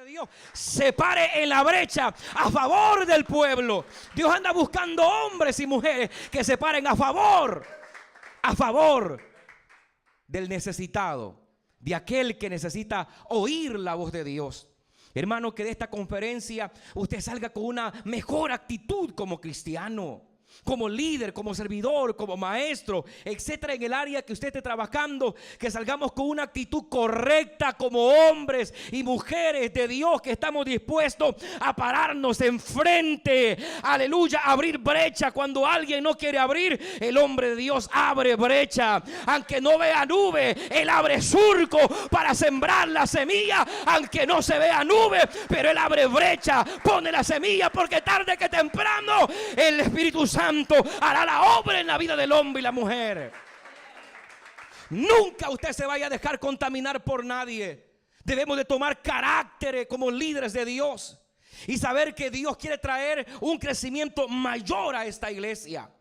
Dios se pare en la brecha a favor del pueblo. Dios anda buscando hombres y mujeres que se paren a favor del necesitado, de aquel que necesita oír la voz de Dios. Hermano, que de esta conferencia usted salga con una mejor actitud como cristiano, como líder, como servidor, como maestro, etcétera, en el área que usted esté trabajando. Que salgamos con una actitud correcta como hombres y mujeres de Dios, que estamos dispuestos a pararnos enfrente, aleluya, a abrir brecha. Cuando alguien no quiere abrir, el hombre de Dios abre brecha. Aunque no vea nube, él abre surco para sembrar la semilla. Aunque no se vea nube, pero él abre brecha, pone la semilla, porque tarde que temprano el Espíritu Santo hará la obra en la vida del hombre y la mujer. Nunca usted se vaya a dejar contaminar por nadie. Debemos de tomar carácter como líderes de Dios y saber que Dios quiere traer un crecimiento mayor a esta iglesia.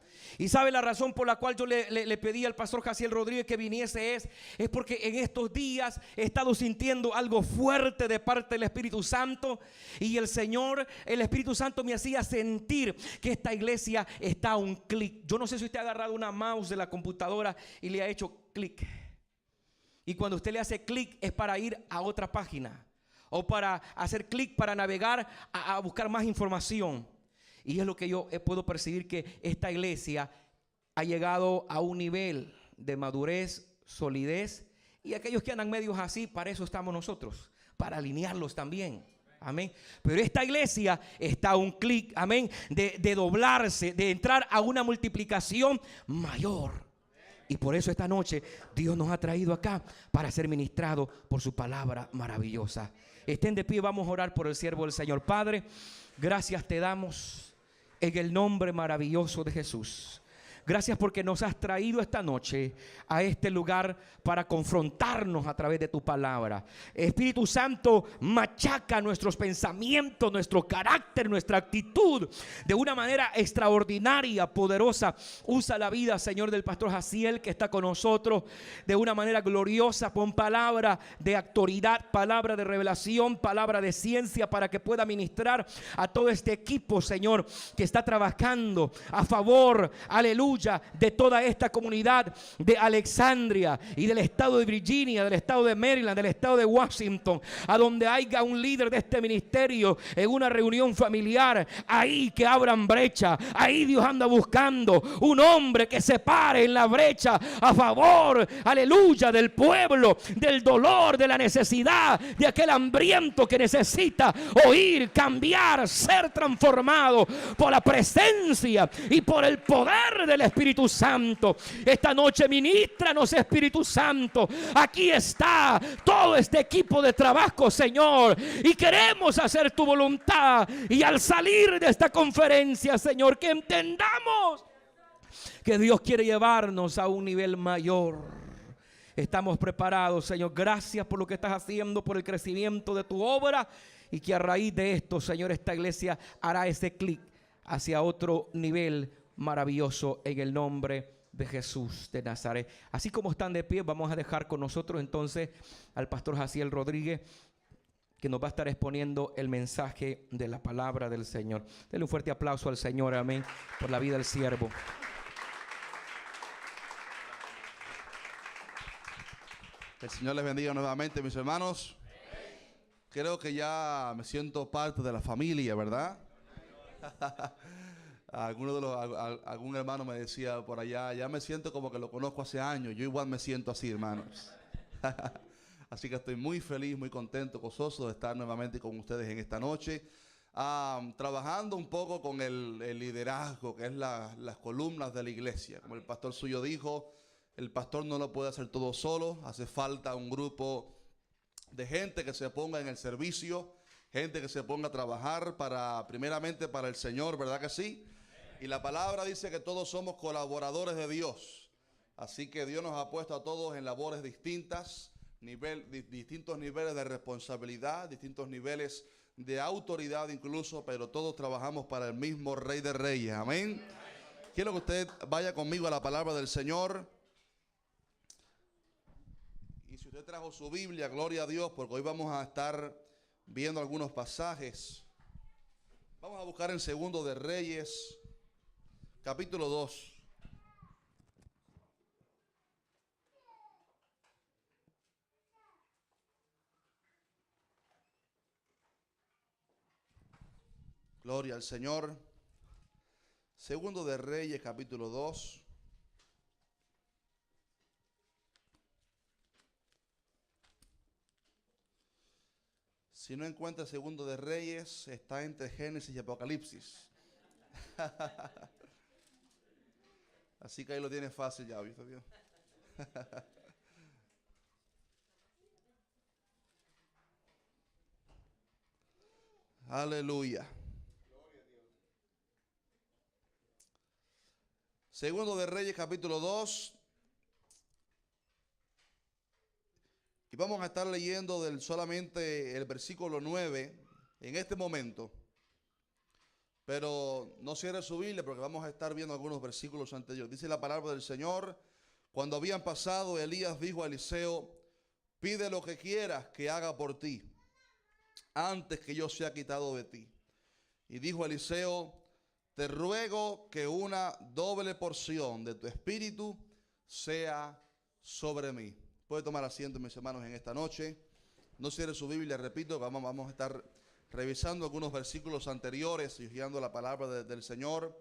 Y sabe la razón por la cual yo le pedí al pastor Jaciel Rodríguez que viniese es porque en estos días he estado sintiendo algo fuerte de parte del Espíritu Santo. Y el Espíritu Santo me hacía sentir que esta iglesia está a un clic. Yo no sé si usted ha agarrado una mouse de la computadora y le ha hecho clic. Y cuando usted le hace clic es para ir a otra página, o para hacer clic para navegar a buscar más información. Y es lo que yo puedo percibir, que esta iglesia ha llegado a un nivel de madurez, solidez. Y aquellos que andan medios así, para eso estamos nosotros, para alinearlos también. Amén. Pero esta iglesia está a un clic, amén, de doblarse, de entrar a una multiplicación mayor. Y por eso esta noche Dios nos ha traído acá para ser ministrado por su palabra maravillosa. Estén de pie, vamos a orar por el siervo del Señor. Padre, gracias te damos en el nombre maravilloso de Jesús. Gracias porque nos has traído esta noche a este lugar para confrontarnos a través de tu palabra. Espíritu Santo, machaca nuestros pensamientos, nuestro carácter, nuestra actitud de una manera extraordinaria, poderosa. Usa la vida, Señor, del pastor Jaciel, que está con nosotros de una manera gloriosa. Pon palabra de autoridad, palabra de revelación, palabra de ciencia, para que pueda ministrar a todo este equipo, Señor, que está trabajando a favor, aleluya, de toda esta comunidad de Alexandria y del estado de Virginia, del estado de Maryland, del estado de Washington, a donde haya un líder de este ministerio en una reunión familiar, ahí que abran brecha. Ahí Dios anda buscando un hombre que se pare en la brecha a favor, aleluya, del pueblo, del dolor, de la necesidad, de aquel hambriento que necesita oír, cambiar, ser transformado por la presencia y por el poder del Espíritu Santo. Esta noche ministranos, Espíritu Santo. Aquí está todo este equipo de trabajo, Señor, y queremos hacer tu voluntad. Y al salir de esta conferencia, Señor, que entendamos que Dios quiere llevarnos a un nivel mayor. Estamos preparados, Señor. Gracias por lo que estás haciendo, por el crecimiento de tu obra, y que a raíz de esto, Señor, esta iglesia hará ese clic hacia otro nivel maravilloso, en el nombre de Jesús de Nazaret. Así como están de pie, vamos a dejar con nosotros entonces al pastor Jaciel Rodríguez, que nos va a estar exponiendo el mensaje de la palabra del Señor. Denle un fuerte aplauso al Señor, amén, por la vida del siervo. El Señor les bendiga nuevamente, mis hermanos. Creo que ya me siento parte de la familia, ¿verdad? Algún hermano me decía por allá, ya me siento como que lo conozco hace años. Yo igual me siento así, hermanos. Así que estoy muy feliz, muy contento, gozoso de estar nuevamente con ustedes en esta noche, trabajando un poco con el liderazgo, que es las columnas de la iglesia. Como el pastor suyo dijo, el pastor no lo puede hacer todo solo. Hace falta un grupo de gente que se ponga en el servicio, gente que se ponga a trabajar primeramente para el Señor, ¿verdad que sí? Y la palabra dice que todos somos colaboradores de Dios. Así que Dios nos ha puesto a todos en labores distintas, distintos niveles de responsabilidad, distintos niveles de autoridad incluso, pero todos trabajamos para el mismo Rey de Reyes. Amén. Quiero que usted vaya conmigo a la palabra del Señor. Y si usted trajo su Biblia, gloria a Dios, porque hoy vamos a estar viendo algunos pasajes. Vamos a buscar en Segundo de Reyes, capítulo 2. Gloria al Señor. Segundo de Reyes, capítulo 2. Si no encuentra Segundo de Reyes, está entre Génesis y Apocalipsis. Así que ahí lo tiene fácil ya, ¿viste Dios? Aleluya. Segundo de Reyes, capítulo 2. Y vamos a estar leyendo solamente el versículo 9 en este momento. Pero no cierre su Biblia porque vamos a estar viendo algunos versículos anteriores. Dice la palabra del Señor: cuando habían pasado, Elías dijo a Eliseo: pide lo que quieras que haga por ti, antes que yo sea quitado de ti. Y dijo Eliseo: te ruego que una doble porción de tu espíritu sea sobre mí. Puede tomar asiento, mis hermanos, en esta noche. No cierre su Biblia, repito, vamos a estar revisando algunos versículos anteriores y guiando la palabra del Señor.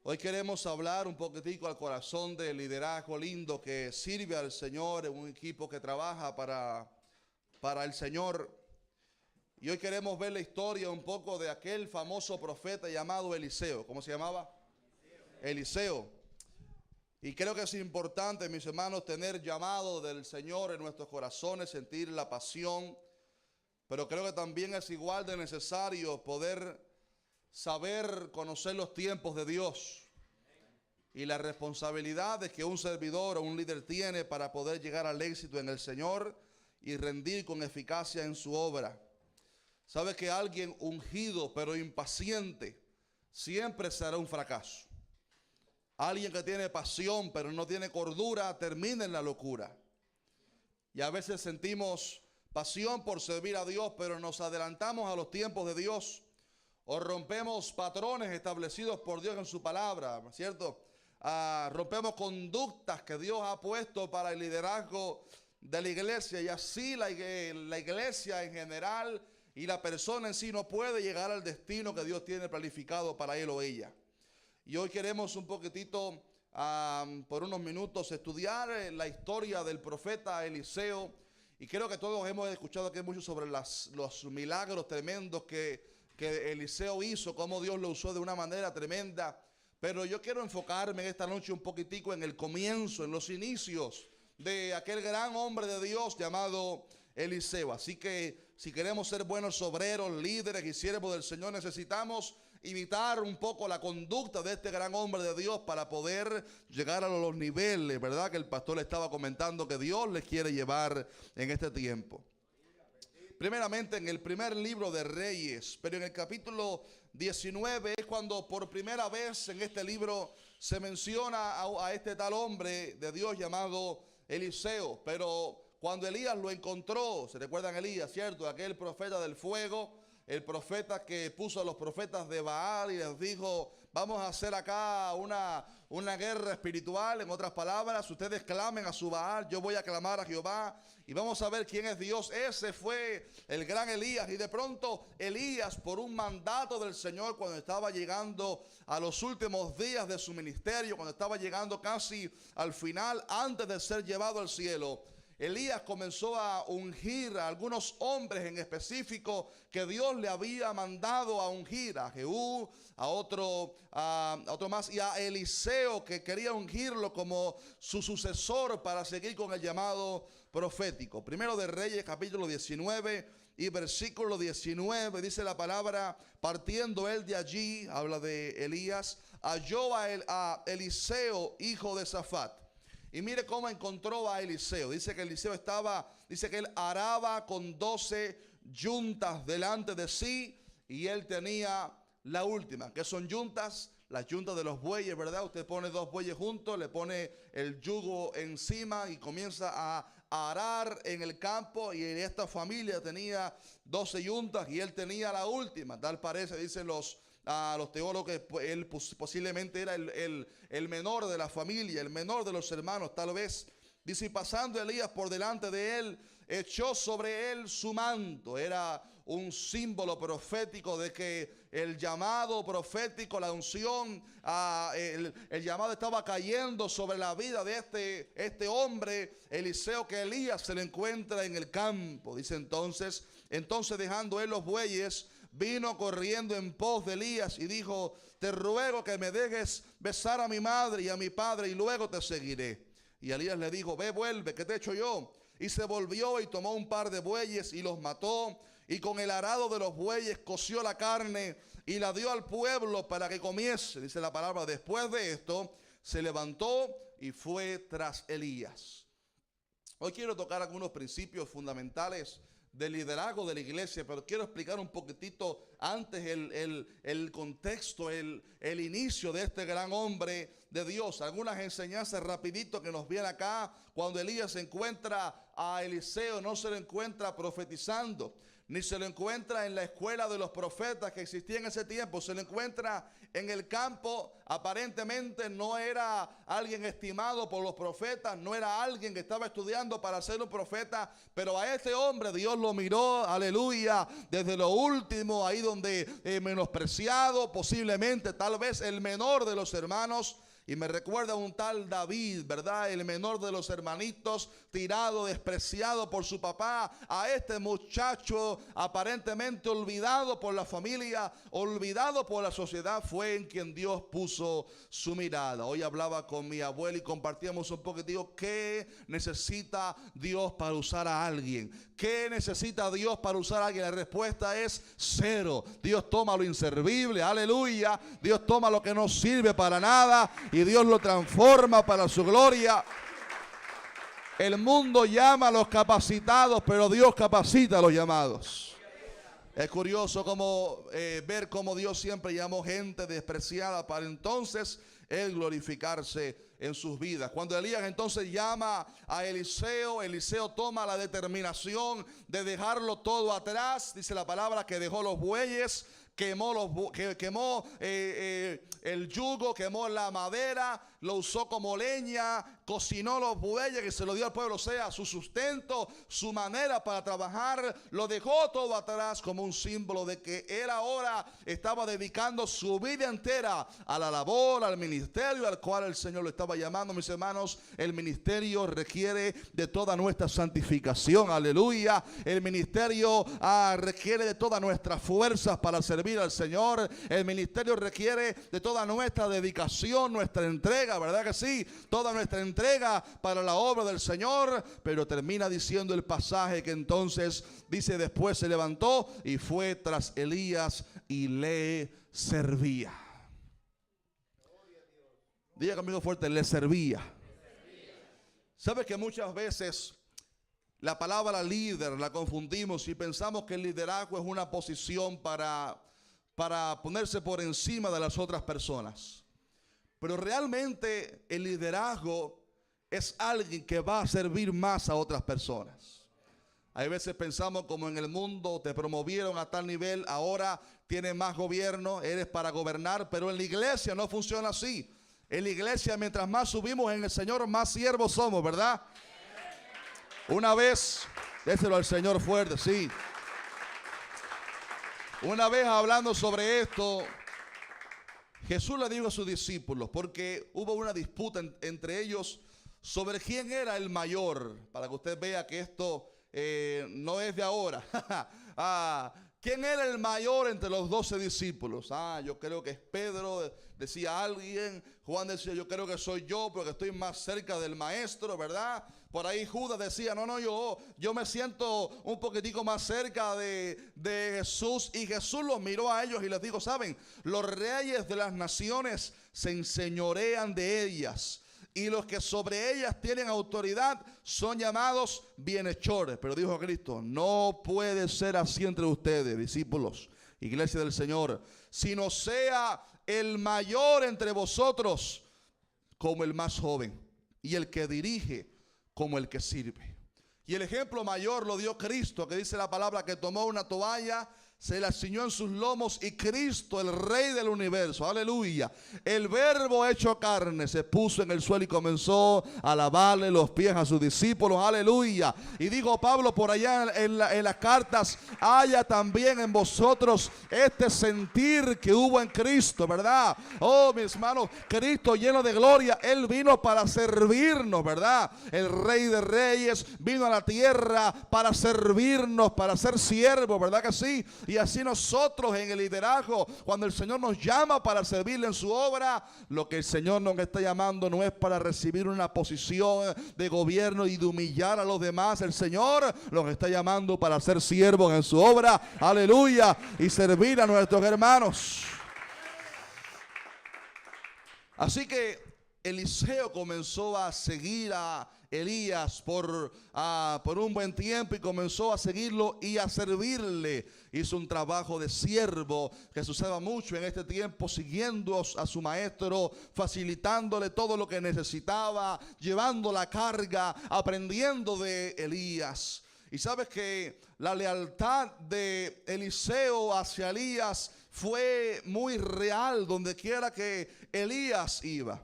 Hoy queremos hablar un poquitico al corazón del liderazgo lindo que sirve al Señor en un equipo que trabaja para el Señor. Y hoy queremos ver la historia un poco de aquel famoso profeta llamado Eliseo. ¿Cómo se llamaba? Eliseo. Y creo que es importante, mis hermanos, tener llamado del Señor en nuestros corazones, sentir la pasión. Pero creo que también es igual de necesario poder saber conocer los tiempos de Dios y las responsabilidades que un servidor o un líder tiene para poder llegar al éxito en el Señor y rendir con eficacia en su obra. Sabe que alguien ungido pero impaciente siempre será un fracaso. Alguien que tiene pasión pero no tiene cordura termina en la locura. Y a veces sentimos pasión por servir a Dios, pero nos adelantamos a los tiempos de Dios o rompemos patrones establecidos por Dios en su palabra, ¿cierto? Rompemos conductas que Dios ha puesto para el liderazgo de la iglesia, y así la iglesia en general y la persona en sí no puede llegar al destino que Dios tiene planificado para él o ella. Y hoy queremos un poquitito, por unos minutos, estudiar la historia del profeta Eliseo. Y creo que todos hemos escuchado aquí mucho sobre los milagros tremendos que Eliseo hizo, cómo Dios lo usó de una manera tremenda. Pero yo quiero enfocarme en esta noche un poquitico en el comienzo, en los inicios de aquel gran hombre de Dios llamado Eliseo. Así que si queremos ser buenos obreros, líderes y siervos del Señor, necesitamos imitar un poco la conducta de este gran hombre de Dios para poder llegar a los niveles, ¿verdad?, que el pastor le estaba comentando que Dios les quiere llevar en este tiempo. Primeramente en el primer libro de Reyes, pero en el capítulo 19 es cuando por primera vez en este libro se menciona a este tal hombre de Dios llamado Eliseo. Pero cuando Elías lo encontró, ¿se recuerdan Elías, cierto? Aquel profeta del fuego, el profeta que puso a los profetas de Baal y les dijo: vamos a hacer acá una guerra espiritual. En otras palabras, ustedes clamen a su Baal, yo voy a clamar a Jehová y vamos a ver quién es Dios. Ese fue el gran Elías. Y de pronto Elías, por un mandato del Señor, cuando estaba llegando a los últimos días de su ministerio, cuando estaba llegando casi al final, antes de ser llevado al cielo, Elías comenzó a ungir a algunos hombres en específico que Dios le había mandado a ungir: a Jehú, a otro más, y a Eliseo, que quería ungirlo como su sucesor para seguir con el llamado profético. Primero de Reyes, capítulo 19 y versículo 19, dice la palabra: partiendo él de allí, habla de Elías, halló a Eliseo, hijo de Safat. Y mire cómo encontró a Eliseo. Dice que Eliseo dice que él araba con 12 yuntas delante de sí, y él tenía la última. ¿Qué son yuntas? Las yuntas de los bueyes, ¿verdad? Usted pone dos bueyes juntos, le pone el yugo encima y comienza a a arar en el campo, y en esta familia tenía 12 yuntas y él tenía la última. Tal parece, dicen los teólogos, que él posiblemente era el menor de la familia, el menor de los hermanos, tal vez. Dice, y pasando Elías por delante de él, echó sobre él su manto. Era un símbolo profético de que el llamado profético, la unción, el llamado estaba cayendo sobre la vida de este hombre, Eliseo, que Elías se le encuentra en el campo. Dice entonces dejando él los bueyes, vino corriendo en pos de Elías y dijo, te ruego que me dejes besar a mi madre y a mi padre y luego te seguiré. Y Elías le dijo, ve, vuelve, ¿qué te he hecho yo? Y se volvió y tomó un par de bueyes y los mató, y con el arado de los bueyes coció la carne y la dio al pueblo para que comiese. Dice la palabra, después de esto se levantó y fue tras Elías. Hoy quiero tocar algunos principios fundamentales del liderazgo de la iglesia, pero quiero explicar un poquitito antes el contexto, el inicio de este gran hombre de Dios. Algunas enseñanzas rapidito que nos vienen acá. Cuando Elías se encuentra a Eliseo, no se lo encuentra profetizando, ni se lo encuentra en la escuela de los profetas que existía en ese tiempo. Se lo encuentra en el campo. Aparentemente no era alguien estimado por los profetas, no era alguien que estaba estudiando para ser un profeta, pero a este hombre Dios lo miró, aleluya, desde lo último, ahí donde menospreciado, posiblemente tal vez el menor de los hermanos. Y me recuerda a un tal David, ¿verdad? El menor de los hermanitos, tirado, despreciado por su papá. A este muchacho aparentemente olvidado por la familia, olvidado por la sociedad, fue en quien Dios puso su mirada. Hoy hablaba con mi abuela y compartíamos un poquitito qué necesita Dios para usar a alguien. ¿Qué necesita Dios para usar a alguien? La respuesta es cero. Dios toma lo inservible, aleluya. Dios toma lo que no sirve para nada y Dios lo transforma para su gloria. El mundo llama a los capacitados, pero Dios capacita a los llamados. Es curioso ver cómo Dios siempre llamó gente despreciada para entonces Él glorificarse en sus vidas. Cuando Elías entonces llama a Eliseo, Eliseo toma la determinación de dejarlo todo atrás. Dice la palabra que dejó los bueyes, quemó el yugo, quemó la madera, lo usó como leña, cocinó los bueyes que se lo dio al pueblo, o sea, su sustento, su manera para trabajar, lo dejó todo atrás como un símbolo de que él ahora estaba dedicando su vida entera a la labor, al ministerio al cual el Señor lo estaba llamando. Mis hermanos, el ministerio requiere de toda nuestra santificación, aleluya. El ministerio requiere de todas nuestras fuerzas para servir al Señor. El ministerio requiere de toda nuestra dedicación, nuestra entrega, ¿verdad que sí? Toda nuestra entrega para la obra del Señor. Pero termina diciendo el pasaje que entonces dice, después se levantó y fue tras Elías y le servía. Diga conmigo fuerte, le servía. ¿Sabes que muchas veces la palabra líder la confundimos y pensamos que el liderazgo es una posición para ponerse por encima de las otras personas? Pero realmente el liderazgo es alguien que va a servir más a otras personas. Hay veces pensamos como en el mundo te promovieron a tal nivel, ahora tienes más gobierno, eres para gobernar, pero en la iglesia no funciona así. En la iglesia, mientras más subimos en el Señor, más siervos somos, ¿verdad? Una vez, déselo al Señor fuerte, sí. Una vez hablando sobre esto, Jesús le dijo a sus discípulos, porque hubo una disputa entre ellos sobre quién era el mayor, para que usted vea que esto no es de ahora. ¿Quién era el mayor entre los 12 discípulos? Yo creo que es Pedro, decía alguien. Juan decía, yo creo que soy yo porque estoy más cerca del maestro, ¿verdad? Por ahí Judas decía, no, yo me siento un poquitico más cerca de Jesús. Y Jesús los miró a ellos y les dijo, ¿saben? Los reyes de las naciones se enseñorean de ellas, y los que sobre ellas tienen autoridad son llamados bienhechores. Pero dijo Cristo, no puede ser así entre ustedes, discípulos, iglesia del Señor, sino sea el mayor entre vosotros como el más joven, y el que dirige como el que sirve. Y el ejemplo mayor lo dio Cristo, que dice la palabra que tomó una toalla, se la ciñó en sus lomos y Cristo, el Rey del universo, aleluya, el Verbo hecho carne, se puso en el suelo y comenzó a lavarle los pies a sus discípulos, aleluya. Y dijo Pablo por allá en las cartas, haya también en vosotros este sentir que hubo en Cristo, ¿verdad? Oh, mis hermanos, Cristo lleno de gloria, Él vino para servirnos, ¿verdad? El Rey de Reyes vino a la tierra para servirnos, para ser siervo, ¿verdad que sí? Y así nosotros en el liderazgo, cuando el Señor nos llama para servirle en su obra, lo que el Señor nos está llamando no es para recibir una posición de gobierno y de humillar a los demás. El Señor nos está llamando para ser siervos en su obra, aleluya, y servir a nuestros hermanos. Así que Eliseo comenzó a seguir a Elías por un buen tiempo y comenzó a seguirlo y a servirle. Hizo un trabajo de siervo que se usaba mucho en este tiempo, siguiendo a su maestro, facilitándole todo lo que necesitaba, llevando la carga, aprendiendo de Elías. Y sabes que la lealtad de Eliseo hacia Elías fue muy real donde quiera que Elías iba.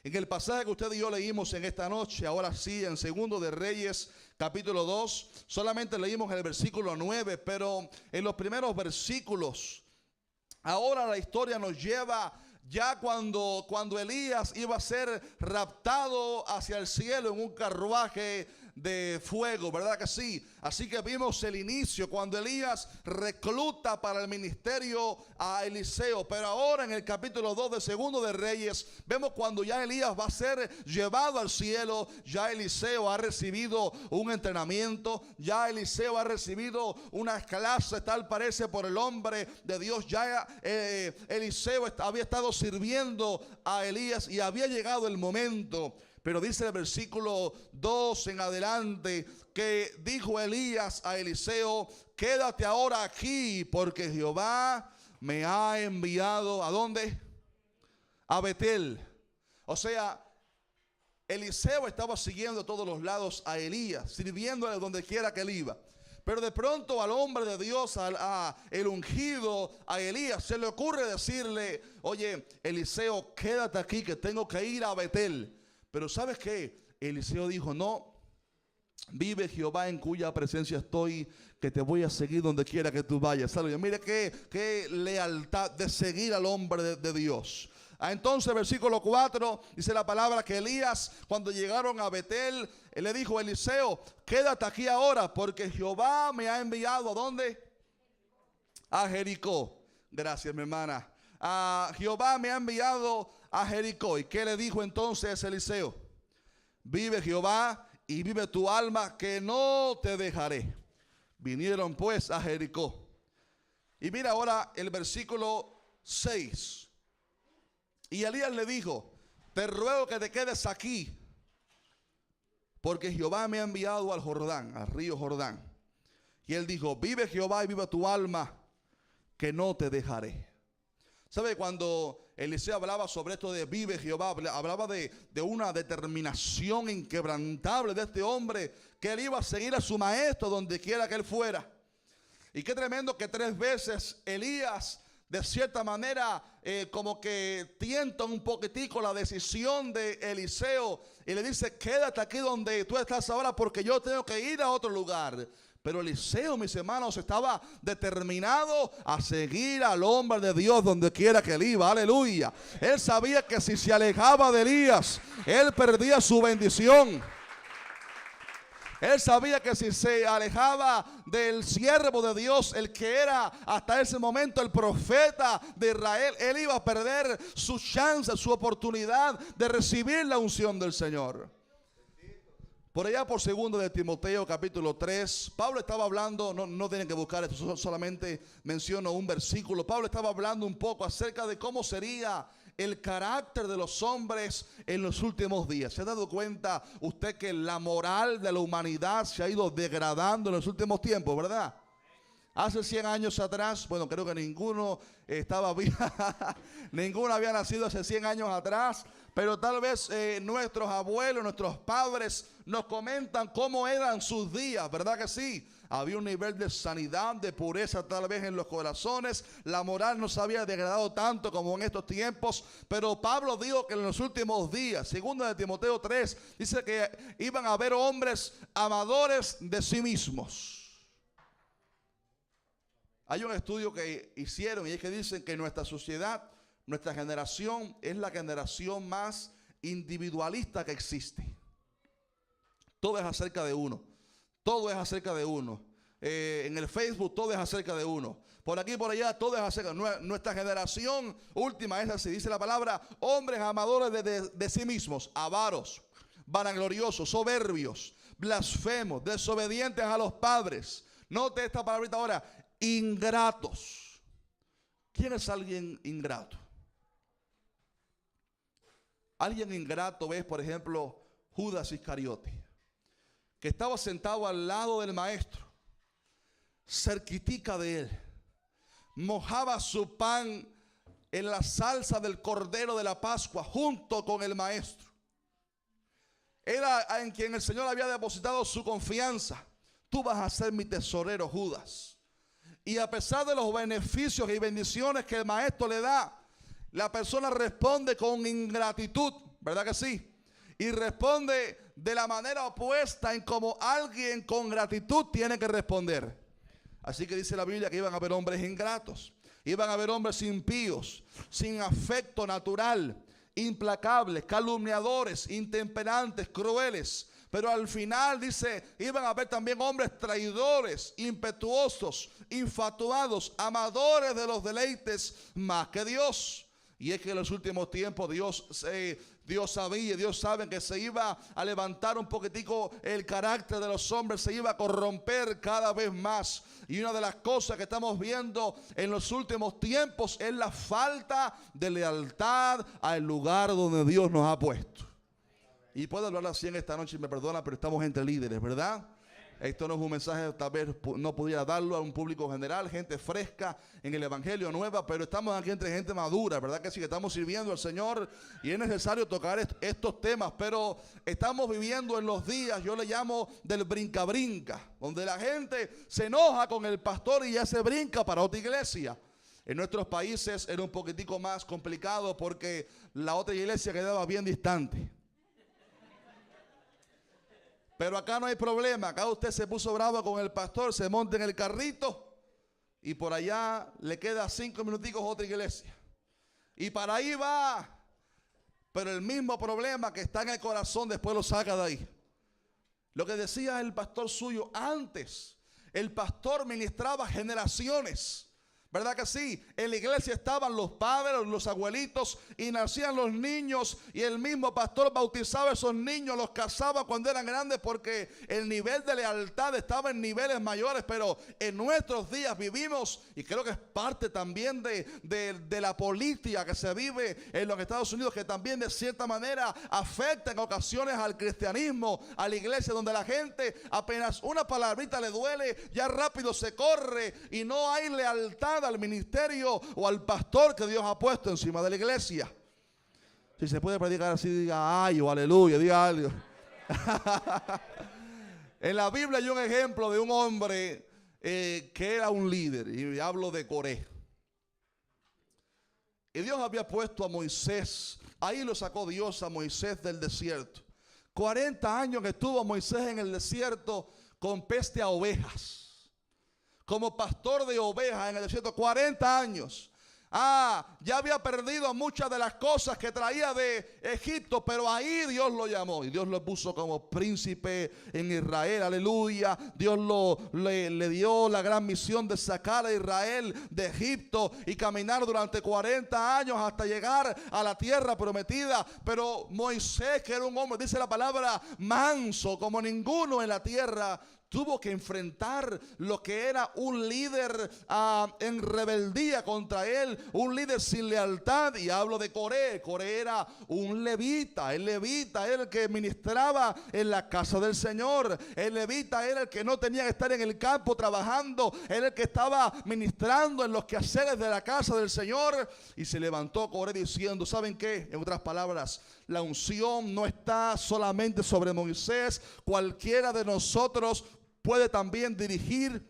En el pasaje que usted y yo leímos en esta noche, ahora sí, en 2 de Reyes, capítulo 2, solamente leímos el versículo 9, pero en los primeros versículos, ahora la historia nos lleva ya cuando Elías iba a ser raptado hacia el cielo en un carruaje de fuego, ¿verdad que sí? Así que vimos el inicio cuando Elías recluta para el ministerio a Eliseo. Pero ahora en el capítulo 2 de 2 de Reyes vemos cuando ya Elías va a ser llevado al cielo. Ya Eliseo ha recibido un entrenamiento, ya Eliseo ha recibido unas clases, tal parece, por el hombre de Dios. Ya Eliseo había estado sirviendo a Elías y había llegado el momento. Pero dice el versículo 2 en adelante que dijo Elías a Eliseo, quédate ahora aquí porque Jehová me ha enviado, ¿a dónde? A Betel. O sea, Eliseo estaba siguiendo a todos los lados a Elías, sirviéndole donde quiera que él iba. Pero de pronto al hombre de Dios, el ungido, a Elías, se le ocurre decirle, oye, Eliseo, quédate aquí que tengo que ir a Betel. Pero ¿sabes qué? Eliseo dijo, no, vive Jehová en cuya presencia estoy, que te voy a seguir donde quiera que tú vayas. ¿Sabes? Mire qué lealtad de seguir al hombre de Dios. Entonces, versículo 4, dice la palabra que Elías, cuando llegaron a Betel, le dijo a Eliseo, quédate aquí ahora, porque Jehová me ha enviado, ¿a dónde? A Jericó. Gracias, mi hermana. Jehová me ha enviado a Jericó. ¿Y qué le dijo entonces Eliseo? Vive Jehová y vive tu alma, que no te dejaré. Vinieron pues a Jericó. Y mira ahora el versículo 6. Y Elías le dijo, te ruego que te quedes aquí, porque Jehová me ha enviado al Jordán, al río Jordán. Y él dijo, vive Jehová y vive tu alma, que no te dejaré. ¿Sabe? Cuando Eliseo hablaba sobre esto de vive Jehová, hablaba de una determinación inquebrantable de este hombre, que él iba a seguir a su maestro donde quiera que él fuera. Y qué tremendo que 3 veces Elías, de cierta manera, como que tienta un poquitico la decisión de Eliseo y le dice, quédate aquí donde tú estás ahora porque yo tengo que ir a otro lugar. Pero Eliseo, mis hermanos, estaba determinado a seguir al hombre de Dios donde quiera que él iba. Aleluya. Él sabía que si se alejaba de Elías, él perdía su bendición. Él sabía que si se alejaba del siervo de Dios, el que era hasta ese momento el profeta de Israel, él iba a perder su chance, su oportunidad de recibir la unción del Señor. Por allá por 2 de Timoteo capítulo 3, Pablo estaba hablando, no tienen que buscar esto, solamente menciono un versículo. Pablo estaba hablando un poco acerca de cómo sería el carácter de los hombres en los últimos días. ¿Se ha dado cuenta usted que la moral de la humanidad se ha ido degradando en los últimos tiempos, verdad? Hace 100 años atrás, bueno, creo que ninguno estaba vivo, ninguno había nacido hace 100 años atrás, pero tal vez nuestros abuelos, nuestros padres nos comentan cómo eran sus días, ¿verdad que sí? Había un nivel de sanidad, de pureza tal vez en los corazones. La moral no se había degradado tanto como en estos tiempos. Pero Pablo dijo que en los últimos días, segundo de Timoteo 3, dice que iban a haber hombres amadores de sí mismos. Hay un estudio que hicieron y es que dicen que nuestra sociedad, nuestra generación es la generación más individualista que existe. Todo es acerca de uno. Todo es acerca de uno. En el Facebook todo es acerca de uno. Por aquí y por allá todo es acerca de uno. Nuestra generación última es así. Dice la palabra: hombres amadores de sí mismos, avaros, vanagloriosos, soberbios, blasfemos, desobedientes a los padres. Note esta palabrita ahora: ingratos. ¿Quién es alguien ingrato? Alguien ingrato es, por ejemplo, Judas Iscariote, que estaba sentado al lado del maestro, cerquitica de él, mojaba su pan en la salsa del cordero de la Pascua junto con el maestro. Era en quien el Señor había depositado su confianza. Tú vas a ser mi tesorero, Judas. Y a pesar de los beneficios y bendiciones que el maestro le da, la persona responde con ingratitud, ¿verdad que sí? Y responde de la manera opuesta en como alguien con gratitud tiene que responder. Así que dice la Biblia que iban a haber hombres ingratos, iban a haber hombres impíos, sin afecto natural, implacables, calumniadores, intemperantes, crueles. Pero al final dice, iban a haber también hombres traidores, impetuosos, infatuados, amadores de los deleites más que Dios. Y es que en los últimos tiempos Dios sabía, Dios sabe que se iba a levantar un poquitico el carácter de los hombres, se iba a corromper cada vez más. Y una de las cosas que estamos viendo en los últimos tiempos es la falta de lealtad al lugar donde Dios nos ha puesto. Y puedo hablar así en esta noche, me perdona, pero estamos entre líderes, ¿verdad? Esto no es un mensaje, tal vez no pudiera darlo a un público general, gente fresca en el evangelio, nueva, pero estamos aquí entre gente madura, ¿verdad que sí? Que estamos sirviendo al Señor y es necesario tocar estos temas, pero estamos viviendo en los días, yo le llamo del brinca-brinca, donde la gente se enoja con el pastor y ya se brinca para otra iglesia. En nuestros países era un poquitico más complicado porque la otra iglesia quedaba bien distante. Pero acá no hay problema, acá usted se puso bravo con el pastor, se monta en el carrito y por allá le queda 5 minuticos otra iglesia. Y para ahí va, pero el mismo problema que está en el corazón después lo saca de ahí. Lo que decía el pastor suyo, antes el pastor ministraba generaciones. ¿Verdad que sí? En la iglesia estaban los padres, los abuelitos y nacían los niños y el mismo pastor bautizaba a esos niños, los casaba cuando eran grandes porque el nivel de lealtad estaba en niveles mayores. Pero en nuestros días vivimos, y creo que es parte también de la política que se vive en los Estados Unidos, que también de cierta manera afecta en ocasiones al cristianismo, a la iglesia, donde la gente apenas una palabrita le duele, ya rápido se corre y no hay lealtad al ministerio o al pastor que Dios ha puesto encima de la iglesia. Si se puede predicar así, diga ay o aleluya, diga algo. En la Biblia hay un ejemplo de un hombre que era un líder, y hablo de Coré. Y Dios había puesto a Moisés, ahí lo sacó Dios a Moisés del desierto. 40 años que estuvo Moisés en el desierto con peste a ovejas. Como pastor de ovejas en el desierto, 40 años. Ya había perdido muchas de las cosas que traía de Egipto, pero ahí Dios lo llamó y Dios lo puso como príncipe en Israel, aleluya. Dios le dio la gran misión de sacar a Israel de Egipto y caminar durante 40 años hasta llegar a la tierra prometida. Pero Moisés, que era un hombre, dice la palabra, manso como ninguno en la tierra, tuvo que enfrentar lo que era un líder en rebeldía contra él, un líder sin lealtad. Y hablo de Coré. Coré era un levita. El levita era el que ministraba en la casa del Señor. El levita era el que no tenía que estar en el campo trabajando, era el que estaba ministrando en los quehaceres de la casa del Señor. Y se levantó Coré diciendo: ¿saben qué? En otras palabras, la unción no está solamente sobre Moisés. Cualquiera de nosotros puede también dirigir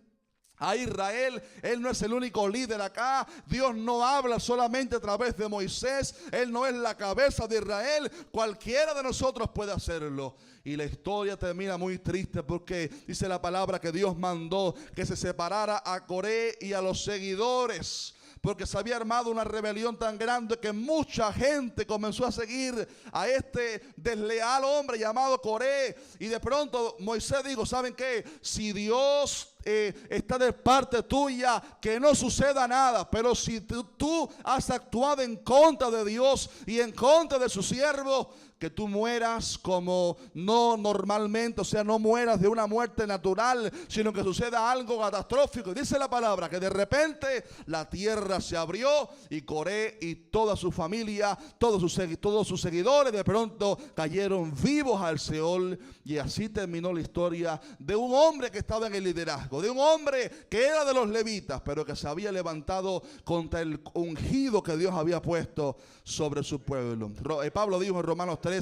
a Israel. Él no es el único líder acá. Dios no habla solamente a través de Moisés. Él no es la cabeza de Israel. Cualquiera de nosotros puede hacerlo. Y la historia termina muy triste, porque dice la palabra que Dios mandó que se separara a Coré y a los seguidores, porque se había armado una rebelión tan grande que mucha gente comenzó a seguir a este desleal hombre llamado Coré. Y de pronto Moisés dijo: ¿saben qué? Si Dios está de parte tuya, que no suceda nada. Pero si tú has actuado en contra de Dios y en contra de su siervo, que tú mueras como no normalmente, o sea, no mueras de una muerte natural, sino que suceda algo catastrófico. Y dice la palabra que de repente la tierra se abrió y Coré y toda su familia, todos sus seguidores, de pronto cayeron vivos al Seol. Y así terminó la historia de un hombre que estaba en el liderazgo, de un hombre que era de los levitas, pero que se había levantado contra el ungido que Dios había puesto sobre su pueblo. Pablo dijo en Romanos 13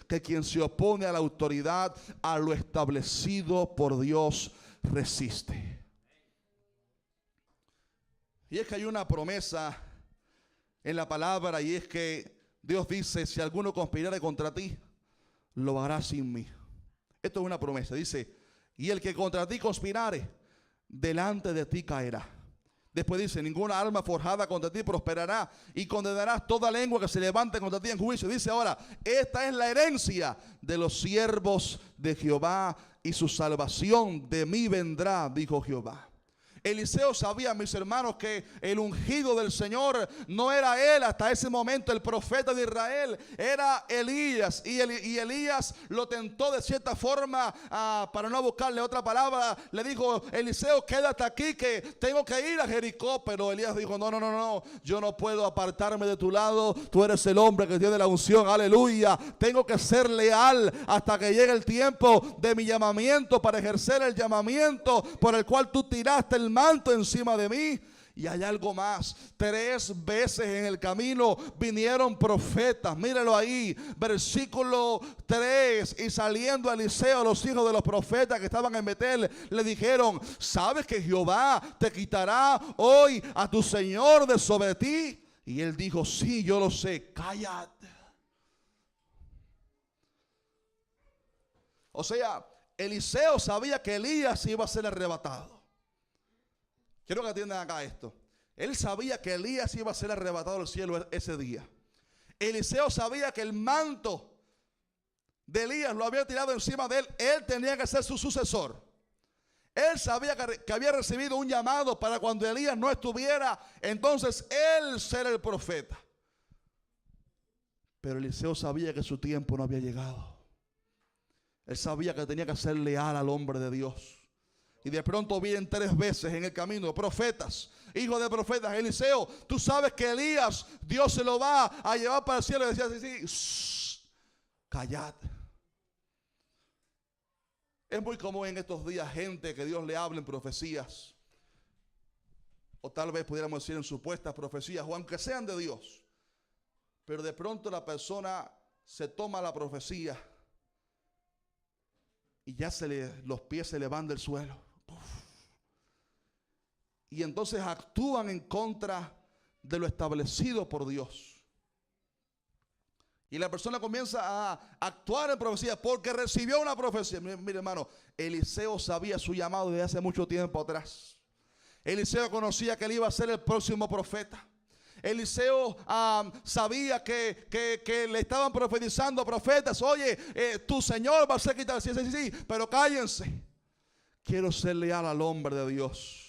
que quien se opone a la autoridad, a lo establecido por Dios, resiste. Y es que hay una promesa en la palabra, y es que Dios dice: si alguno conspirare contra ti, lo hará sin mí. Esto es una promesa. Dice: y el que contra ti conspirare, delante de ti caerá. Después dice: ninguna arma forjada contra ti prosperará, y condenarás toda lengua que se levante contra ti en juicio. Dice ahora: esta es la herencia de los siervos de Jehová, y su salvación de mí vendrá, dijo Jehová. Eliseo sabía, mis hermanos, que el ungido del Señor no era él hasta ese momento, el profeta de Israel, era Elías. Y Elías lo tentó de cierta forma, para no buscarle otra palabra. Le dijo: Eliseo, quédate aquí, que tengo que ir a Jericó. Pero Elías dijo: no, yo no puedo apartarme de tu lado. Tú eres el hombre que tiene la unción, aleluya. Tengo que ser leal hasta que llegue el tiempo de mi llamamiento, para ejercer el llamamiento por el cual tú tiraste el manto encima de mí. Y hay algo más: 3 veces en el camino vinieron profetas. Míralo ahí, versículo 3. Y saliendo Eliseo a los hijos de los profetas que estaban en Betel, le dijeron: ¿sabes que Jehová te quitará hoy a tu señor de sobre ti? Y él dijo: sí, yo lo sé. Cállate. O sea, Eliseo sabía que Elías iba a ser arrebatado. Quiero que atiendan acá esto. Él sabía que Elías iba a ser arrebatado al cielo ese día. Eliseo sabía que el manto de Elías lo había tirado encima de él. Él tenía que ser su sucesor. Él sabía que había recibido un llamado para cuando Elías no estuviera, entonces él ser el profeta. Pero Eliseo sabía que su tiempo no había llegado. Él sabía que tenía que ser leal al hombre de Dios. Y de pronto vienen 3 veces en el camino profetas, hijos de profetas: Eliseo, tú sabes que Elías, Dios se lo va a llevar para el cielo. Y decía: sí, callad. Es muy común en estos días gente que Dios le habla en profecías, o tal vez pudiéramos decir en supuestas profecías, o aunque sean de Dios, pero de pronto la persona se toma la profecía y ya los pies se le van del suelo. Y entonces actúan en contra de lo establecido por Dios. Y la persona comienza a actuar en profecía porque recibió una profecía. Mire, hermano, Eliseo sabía su llamado desde hace mucho tiempo atrás. Eliseo conocía que él iba a ser el próximo profeta. Eliseo sabía que le estaban profetizando profetas: oye, tu Señor va a ser quitado. Sí, pero cállense. Quiero ser leal al hombre de Dios.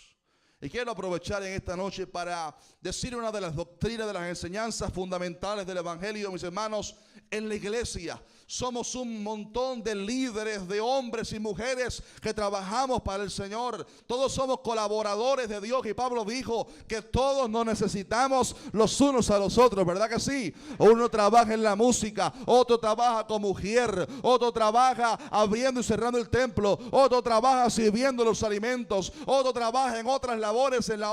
Y quiero aprovechar en esta noche para decir una de las doctrinas, de las enseñanzas fundamentales del Evangelio, mis hermanos, en la iglesia. Somos un montón de líderes, de hombres y mujeres que trabajamos para el Señor. Todos somos colaboradores de Dios, y Pablo dijo que todos nos necesitamos los unos a los otros, ¿verdad que sí? Uno trabaja en la música, otro trabaja como mujer, otro trabaja abriendo y cerrando el templo, otro trabaja sirviendo los alimentos, otro trabaja en otras labores en la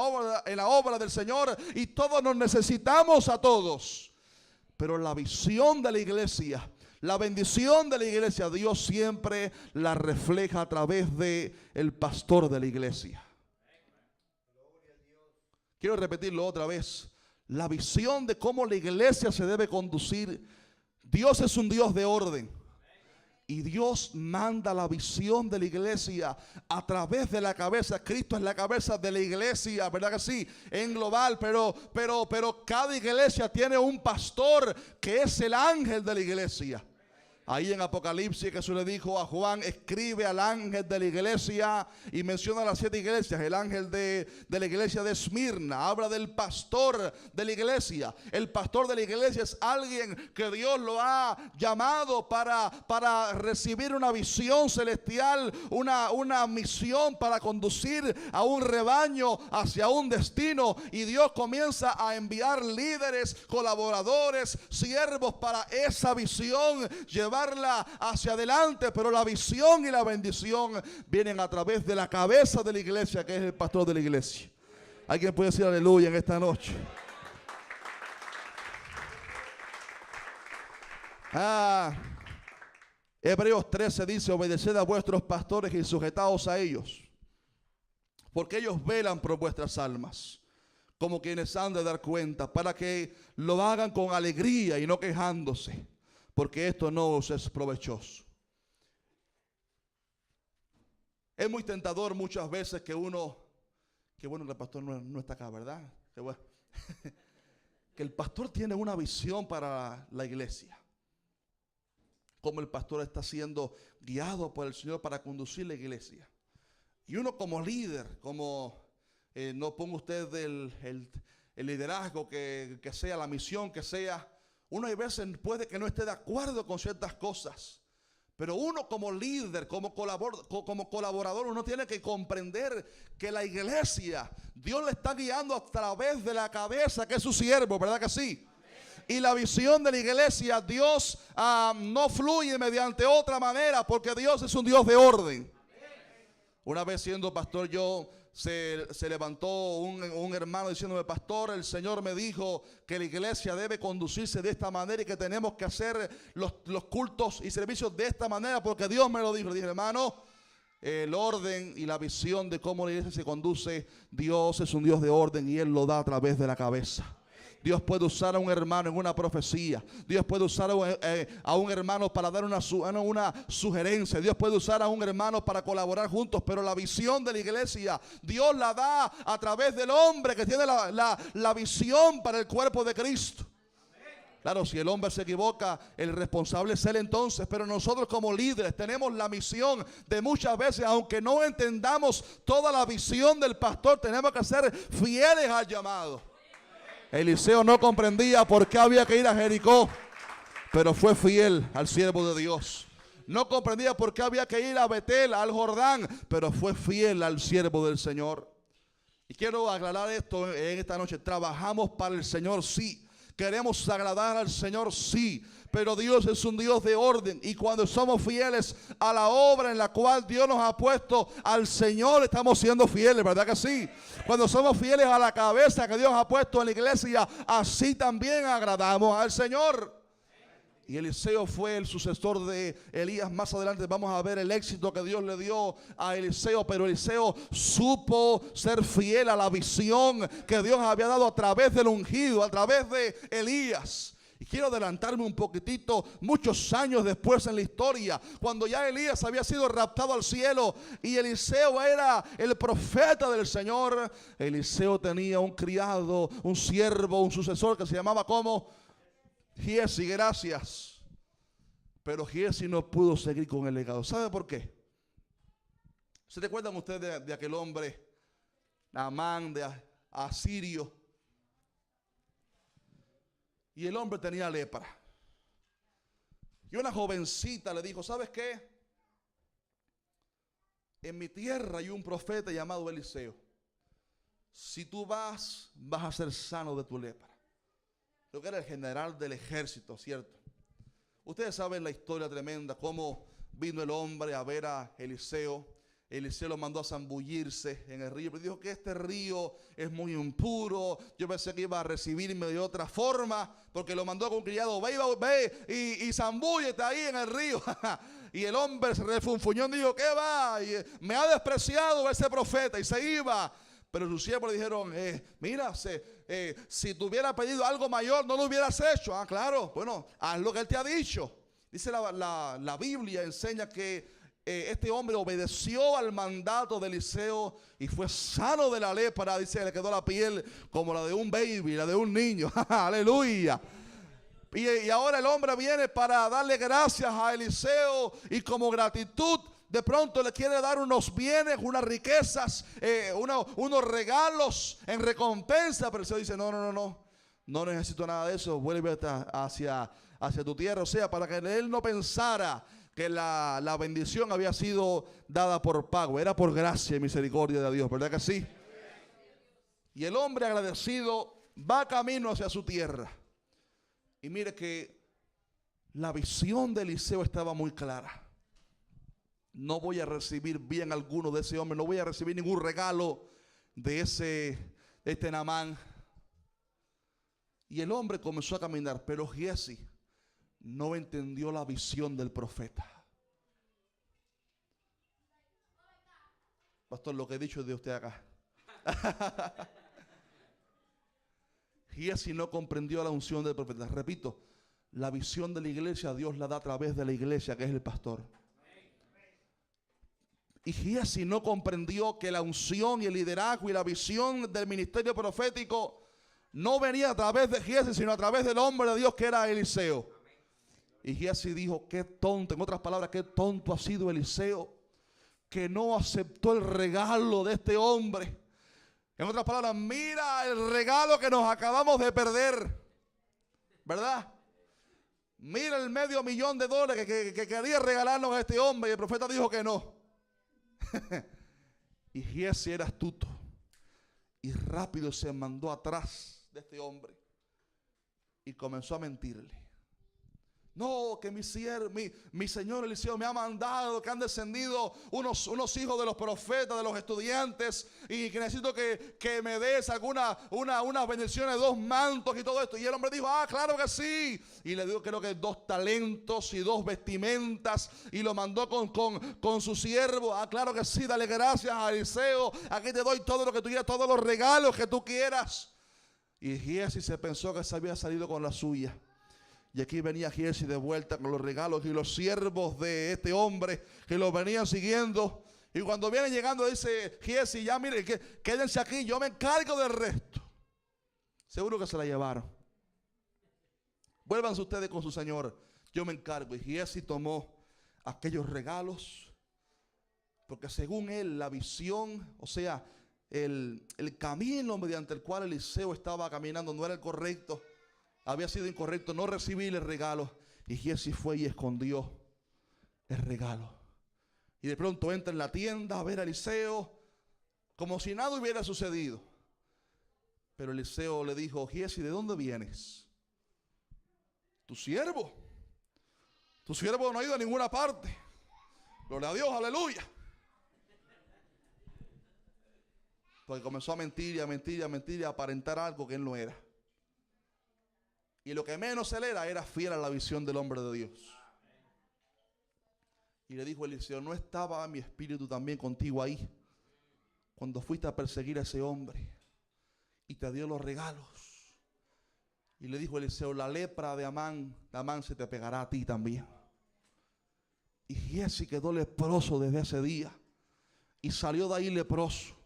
obra del Señor, y todos nos necesitamos a todos. Pero la visión de la iglesia, la bendición de la iglesia, Dios siempre la refleja a través de el pastor de la iglesia. Quiero repetirlo otra vez. La visión de cómo la iglesia se debe conducir. Dios es un Dios de orden. Y Dios manda la visión de la iglesia a través de la cabeza. Cristo es la cabeza de la iglesia, ¿verdad que sí? En global, pero cada iglesia tiene un pastor que es el ángel de la iglesia. Ahí en Apocalipsis Jesús le dijo a Juan: escribe al ángel de la iglesia, y menciona las 7 iglesias. El ángel de la iglesia de Esmirna habla del pastor de la iglesia. El pastor de la iglesia es alguien que Dios lo ha llamado para recibir una visión celestial, una misión para conducir a un rebaño hacia un destino. Y Dios comienza a enviar líderes, colaboradores, siervos para esa visión, llevarla hacia adelante. Pero la visión y la bendición vienen a través de la cabeza de la iglesia, que es el pastor de la iglesia. ¿Alguien puede decir aleluya en esta noche? Hebreos 13 dice: obedeced a vuestros pastores y sujetaos a ellos, porque ellos velan por vuestras almas, como quienes han de dar cuenta, para que lo hagan con alegría y no quejándose, porque esto no os es provechoso. Es muy tentador muchas veces que uno, que bueno que el pastor no está acá, ¿verdad? Que, bueno, que el pastor tiene una visión para la iglesia. Como el pastor está siendo guiado por el Señor para conducir la iglesia. Y uno como líder, como no ponga usted el liderazgo que sea, la misión que sea, uno hay veces puede que no esté de acuerdo con ciertas cosas, pero uno como líder, como colaborador, uno tiene que comprender que la iglesia, Dios le está guiando a través de la cabeza, que es su siervo, ¿verdad que sí? Y la visión de la iglesia, Dios no fluye mediante otra manera, porque Dios es un Dios de orden. Una vez siendo pastor se levantó un hermano diciéndome: pastor, el Señor me dijo que la iglesia debe conducirse de esta manera y que tenemos que hacer los cultos y servicios de esta manera, porque Dios me lo dijo. Le dije: hermano, el orden y la visión de cómo la iglesia se conduce, Dios es un Dios de orden y Él lo da a través de la cabeza. Dios puede usar a un hermano en una profecía. Dios puede usar a un hermano para dar una sugerencia. Dios puede usar a un hermano para colaborar juntos. Pero la visión de la iglesia, Dios la da a través del hombre que tiene la visión para el cuerpo de Cristo. Claro, si el hombre se equivoca, el responsable es él entonces. Pero nosotros como líderes tenemos la misión de muchas veces, aunque no entendamos toda la visión del pastor, tenemos que ser fieles al llamado. Eliseo no comprendía por qué había que ir a Jericó, pero fue fiel al siervo de Dios. No comprendía por qué había que ir a Betel, al Jordán, pero fue fiel al siervo del Señor. Y quiero aclarar esto en esta noche. Trabajamos para el Señor, sí. Queremos agradar al Señor, sí. Pero Dios es un Dios de orden, y cuando somos fieles a la obra en la cual Dios nos ha puesto al Señor, estamos siendo fieles, ¿verdad que sí? Cuando somos fieles a la cabeza que Dios ha puesto en la iglesia, así también agradamos al Señor. Y Eliseo fue el sucesor de Elías. Más adelante vamos a ver el éxito que Dios le dio a Eliseo, pero Eliseo supo ser fiel a la visión que Dios había dado a través del ungido, a través de Elías. Y quiero adelantarme un poquitito, muchos años después en la historia, cuando ya Elías había sido raptado al cielo y Eliseo era el profeta del Señor. Eliseo tenía un criado, un siervo, un sucesor que se llamaba como Giesi, gracias. Pero Giesi no pudo seguir con el legado. ¿Sabe por qué? ¿Se recuerdan ustedes de aquel hombre, Naamán, de Asirio? Y el hombre tenía lepra. Y una jovencita le dijo, ¿sabes qué? En mi tierra hay un profeta llamado Eliseo. Si tú vas a ser sano de tu lepra. Creo que era el general del ejército, ¿cierto? Ustedes saben la historia tremenda, cómo vino el hombre a ver a Eliseo. Eliseo lo mandó a zambullirse en el río, pero dijo que este río es muy impuro. Yo pensé que iba a recibirme de otra forma, porque lo mandó con un criado, ve y zambúllete ahí en el río. Y el hombre se refunfuñó y dijo, ¿qué va? Y me ha despreciado ese profeta, y se iba. Pero sus siervos le dijeron, mira, si te hubiera pedido algo mayor, no lo hubieras hecho. Ah, claro, bueno, haz lo que él te ha dicho. Dice la Biblia, enseña que este hombre obedeció al mandato de Eliseo y fue sano de la lepra. Dice, le quedó la piel como la de un baby, la de un niño. Aleluya. Y ahora el hombre viene para darle gracias a Eliseo, y como gratitud de pronto le quiere dar unos bienes, unas riquezas, unos regalos en recompensa. Pero Eliseo dice, no necesito nada de eso, vuelve hacia tu tierra. O sea, para que él no pensara que la bendición había sido dada por pago, era por gracia y misericordia de Dios, ¿verdad que sí? Y el hombre agradecido va camino hacia su tierra. Y mire que la visión de Eliseo estaba muy clara. No voy a recibir bien alguno de ese hombre, no voy a recibir ningún regalo de este Naamán. Y el hombre comenzó a caminar, pero Giezi no entendió la visión del profeta. Pastor, lo que he dicho es de usted acá. Giezi no comprendió la unción del profeta. Repito, la visión de la iglesia Dios la da a través de la iglesia, que es el pastor. Y Giezi no comprendió que la unción y el liderazgo y la visión del ministerio profético no venía a través de Giezi, sino a través del hombre de Dios, que era Eliseo. Y Giezi dijo, qué tonto, en otras palabras, qué tonto ha sido Eliseo, que no aceptó el regalo de este hombre. En otras palabras, mira el regalo que nos acabamos de perder, ¿verdad? Mira el $500,000 que quería regalarnos a este hombre, y el profeta dijo que no. Y Giezi era astuto y rápido se mandó atrás de este hombre y comenzó a mentirle. No, que mi señor Eliseo me ha mandado, que han descendido unos hijos de los profetas, de los estudiantes, y que necesito que me des unas bendiciones, 2 mantos y todo esto. Y el hombre dijo, claro que sí. Y le dio, creo que 2 talentos y 2 vestimentas, y lo mandó con su siervo. Claro que sí, dale gracias a Eliseo, aquí te doy todo lo que tú quieras, todos los regalos que tú quieras. Y Giezi se pensó que se había salido con la suya. Y aquí venía Giezi de vuelta con los regalos, y los siervos de este hombre que lo venían siguiendo. Y cuando vienen llegando dice Giezi, ya miren, quédense aquí, yo me encargo del resto. Seguro que se la llevaron. Vuélvanse ustedes con su señor, yo me encargo. Y Giezi tomó aquellos regalos, porque según él la visión, o sea, el camino mediante el cual Eliseo estaba caminando no era el correcto. Había sido incorrecto no recibir el regalo. Y Giezi fue y escondió el regalo. Y de pronto entra en la tienda a ver a Eliseo como si nada hubiera sucedido. Pero Eliseo le dijo, Giezi, ¿de dónde vienes? Tu siervo no ha ido a ninguna parte. Gloria a Dios, aleluya. Porque comenzó a mentir y a mentir y a mentir y a aparentar algo que él no era. Y lo que menos él era fiel a la visión del hombre de Dios. Y le dijo Eliseo, ¿no estaba mi espíritu también contigo ahí cuando fuiste a perseguir a ese hombre y te dio los regalos? Y le dijo Eliseo, la lepra de Naamán se te pegará a ti también. Y Giezi quedó leproso desde ese día y salió de ahí leproso.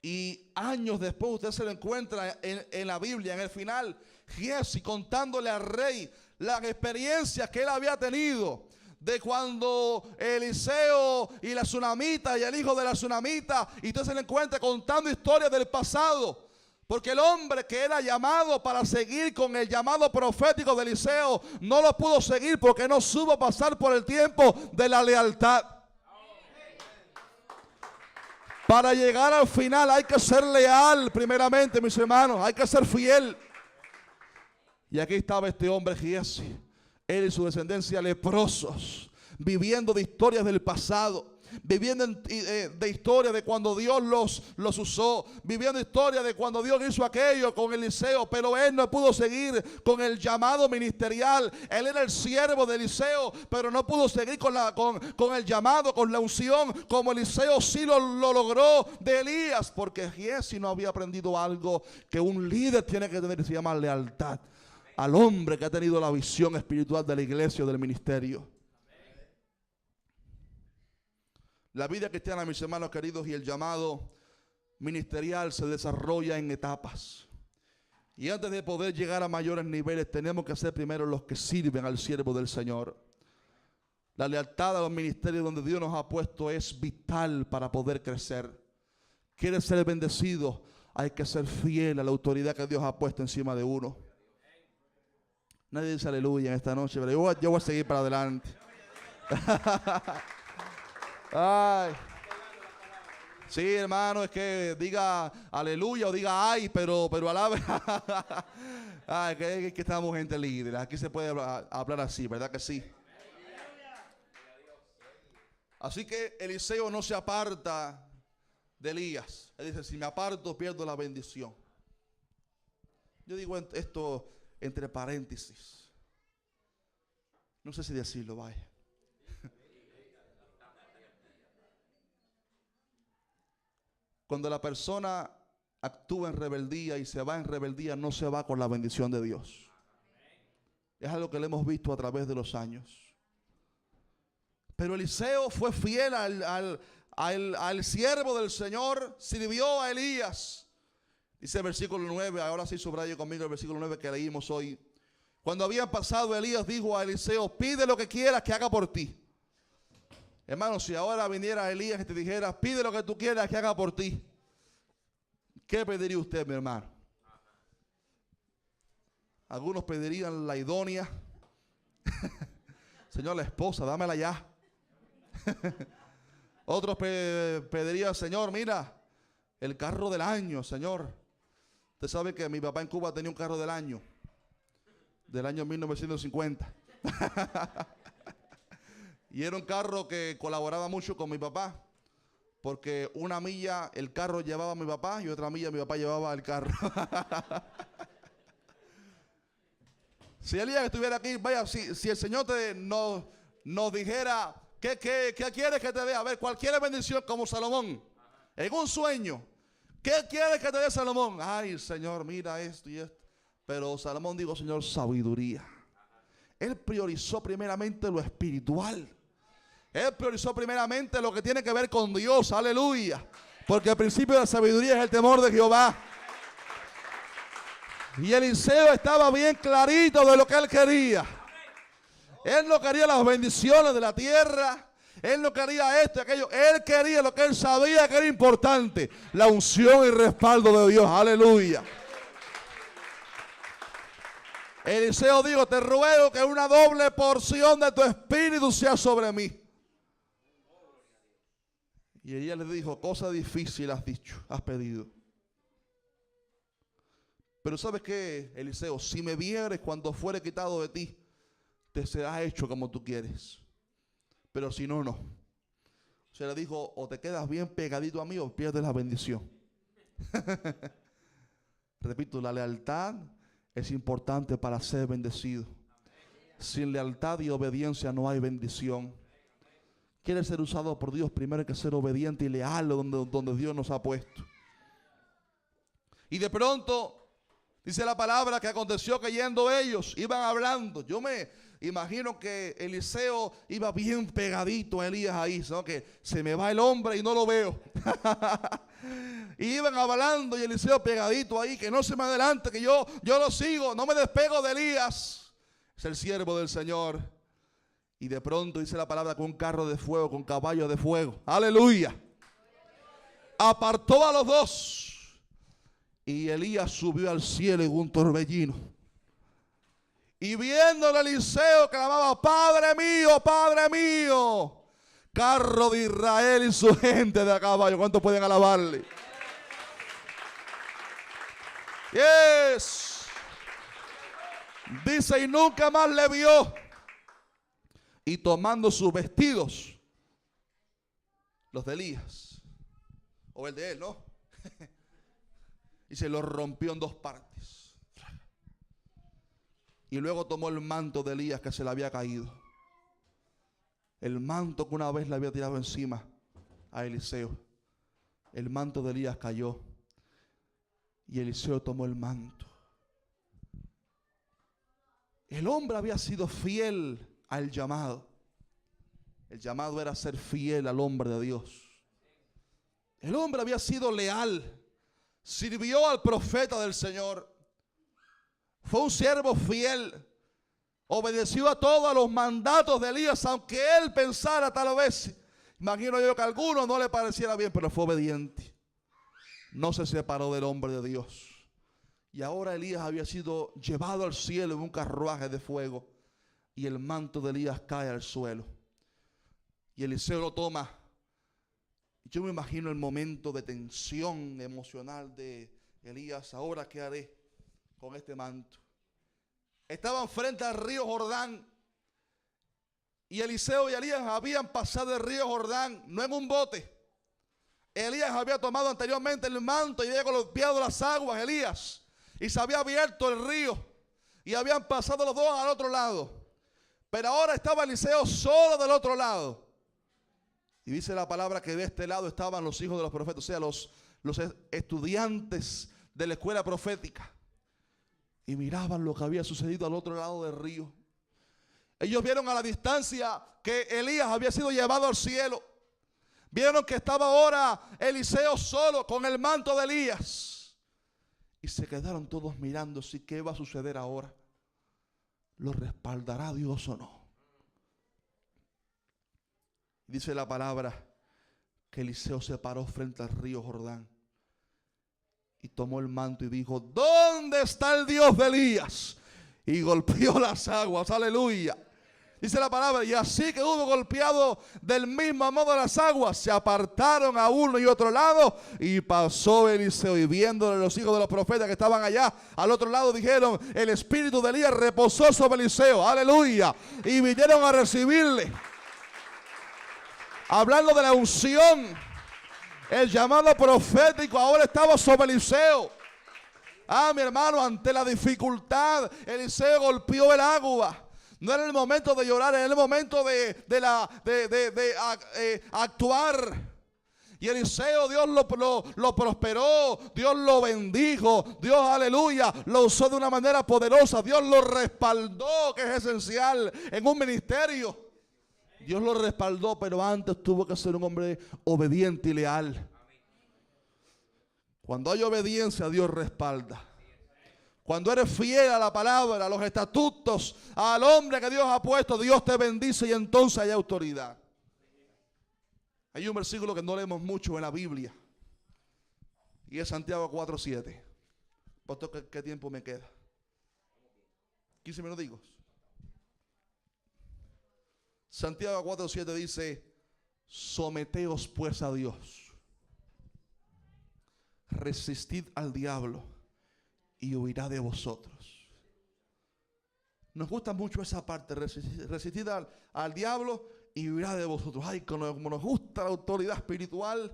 Y años después usted se lo encuentra en la Biblia, en el final, Giezi contándole al rey las experiencias que él había tenido de cuando Eliseo y la tsunamita y el hijo de la tsunamita, y usted se lo encuentra contando historias del pasado. Porque el hombre que era llamado para seguir con el llamado profético de Eliseo no lo pudo seguir porque no supo pasar por el tiempo de la lealtad. Para llegar al final hay que ser leal primeramente, mis hermanos. Hay que ser fiel. Y aquí estaba este hombre Giesi, él y su descendencia leprosos, viviendo de historias del pasado. Viviendo de historia de cuando Dios los usó, viviendo historia de cuando Dios hizo aquello con Eliseo, pero él no pudo seguir con el llamado ministerial. Él era el siervo de Eliseo, pero no pudo seguir con el llamado, con la unción, como Eliseo sí lo logró de Elías, porque Giesi no había aprendido algo que un líder tiene que tener, se llama lealtad al hombre que ha tenido la visión espiritual de la iglesia o del ministerio. La vida cristiana, mis hermanos queridos, y el llamado ministerial se desarrolla en etapas. Y antes de poder llegar a mayores niveles, tenemos que ser primero los que sirven al siervo del Señor. La lealtad a los ministerios donde Dios nos ha puesto es vital para poder crecer. ¿Quieres ser bendecido? Hay que ser fiel a la autoridad que Dios ha puesto encima de uno. Nadie dice aleluya en esta noche, pero yo voy a seguir para adelante. Ay. Sí, hermano, es que diga aleluya o diga ay, pero alabe. Ay, que estamos gente líder. Aquí se puede hablar así, ¿verdad que sí? Así que Eliseo no se aparta de Elías. Él dice, si me aparto pierdo la bendición. Yo digo esto entre paréntesis. No sé si decirlo, vaya. Cuando la persona actúa en rebeldía y se va en rebeldía, no se va con la bendición de Dios. Es algo que le hemos visto a través de los años. Pero Eliseo fue fiel al siervo del Señor, sirvió a Elías. Dice el versículo 9, ahora sí subrayo conmigo el versículo 9 que leímos hoy. Cuando habían pasado, Elías dijo a Eliseo, pide lo que quieras que haga por ti. Hermano, si ahora viniera Elías y te dijera, pide lo que tú quieras que haga por ti, ¿qué pediría usted, mi hermano? Algunos pedirían la idónea. Señor, la esposa, dámela ya. Otros pedirían, Señor, mira, el carro del año, Señor. Usted sabe que mi papá en Cuba tenía un carro del año 1950. Y era un carro que colaboraba mucho con mi papá, porque una milla el carro llevaba a mi papá y otra milla mi papá llevaba el carro. Si Elías estuviera aquí, vaya, si el Señor nos dijera, ¿qué quieres que te dé? A ver, cualquier bendición como Salomón, en un sueño, ¿qué quieres que te dé Salomón? Ay, Señor, mira esto y esto. Pero Salomón dijo, Señor, sabiduría. Él priorizó primeramente lo espiritual. Él priorizó primeramente lo que tiene que ver con Dios, aleluya. Porque el principio de la sabiduría es el temor de Jehová. Y Eliseo estaba bien clarito de lo que él quería. Él no quería las bendiciones de la tierra. Él no quería esto y aquello. Él quería lo que él sabía que era importante. La unción y respaldo de Dios, aleluya. Eliseo dijo, te ruego que una doble porción de tu espíritu sea sobre mí. Y ella le dijo, cosa difícil has dicho, has pedido. Pero ¿sabes qué, Eliseo? Si me vieres cuando fuere quitado de ti, te será hecho como tú quieres. Pero si no, no. O sea, le dijo, o te quedas bien pegadito a mí o pierdes la bendición. Repito, la lealtad es importante para ser bendecido. Sin lealtad y obediencia no hay bendición. ¿Quieres ser usado por Dios? Primero hay que ser obediente y leal donde Dios nos ha puesto. Y de pronto, dice la palabra que aconteció que yendo ellos, iban hablando. Yo me imagino que Eliseo iba bien pegadito a Elías ahí, ¿no? Que se me va el hombre y no lo veo. Y iban hablando y Eliseo pegadito ahí, que no se me adelante, que yo lo sigo, no me despego de Elías. Es el siervo del Señor. Y de pronto dice la palabra con un carro de fuego, con caballos de fuego. Aleluya. Apartó a los dos. Y Elías subió al cielo en un torbellino. Y viendo a Eliseo clamaba: Padre mío, carro de Israel y su gente de a caballo. ¿Cuántos pueden alabarle? Yes. Dice: y nunca más le vio. Y tomando sus vestidos, los de Elías, o el de él, ¿no? Y se los rompió en dos partes. Y luego tomó el manto de Elías que se le había caído. El manto que una vez le había tirado encima a Eliseo. El manto de Elías cayó. Y Eliseo tomó el manto. El hombre había sido fiel al llamado. El llamado era ser fiel al hombre de Dios. El hombre había sido leal. Sirvió al profeta del Señor. Fue un siervo fiel. Obedeció a todos los mandatos de Elías, aunque él pensara tal vez, imagino yo que a algunos no le pareciera bien, pero fue obediente. No se separó del hombre de Dios. Y ahora Elías había sido llevado al cielo en un carruaje de fuego. Y el manto de Elías cae al suelo. Y Eliseo lo toma. Yo me imagino el momento de tensión emocional de Elías. ¿Ahora qué haré con este manto? Estaban frente al río Jordán. Y Eliseo y Elías habían pasado el río Jordán, no en un bote. Elías había tomado anteriormente el manto y había golpeado las aguas, Elías. Y se había abierto el río. Y habían pasado los dos al otro lado. Pero ahora estaba Eliseo solo del otro lado. Y dice la palabra que de este lado estaban los hijos de los profetas, o sea, los estudiantes de la escuela profética. Y miraban lo que había sucedido al otro lado del río. Ellos vieron a la distancia que Elías había sido llevado al cielo. Vieron que estaba ahora Eliseo solo con el manto de Elías. Y se quedaron todos mirando si qué va a suceder ahora. ¿Lo respaldará Dios o no? Dice la palabra que Eliseo se paró frente al río Jordán y tomó el manto y dijo: ¿dónde está el Dios de Elías? Y golpeó las aguas, aleluya. Dice la palabra, y así que hubo golpeado del mismo modo las aguas, se apartaron a uno y otro lado, y pasó Eliseo, y viéndole los hijos de los profetas que estaban allá al otro lado, dijeron: el espíritu de Elías reposó sobre Eliseo, aleluya, y vinieron a recibirle. Hablando de la unción, el llamado profético ahora estaba sobre Eliseo. Mi hermano, ante la dificultad, Eliseo golpeó el agua. No era el momento de llorar, era el momento de actuar. Y Eliseo, Dios lo prosperó, Dios lo bendijo, Dios, aleluya, lo usó de una manera poderosa. Dios lo respaldó, que es esencial en un ministerio. Dios lo respaldó, pero antes tuvo que ser un hombre obediente y leal. Cuando hay obediencia, Dios respalda. Cuando eres fiel a la palabra, a los estatutos, al hombre que Dios ha puesto, Dios te bendice y entonces hay autoridad. Hay un versículo que no leemos mucho en la Biblia y es Santiago 4:7. ¿Por qué tiempo me queda? 15 minutos. Santiago 4:7 dice: someteos pues a Dios, resistid al diablo y huirá de vosotros. Nos gusta mucho esa parte, resistid al diablo y huirá de vosotros. Ay, como nos gusta la autoridad espiritual,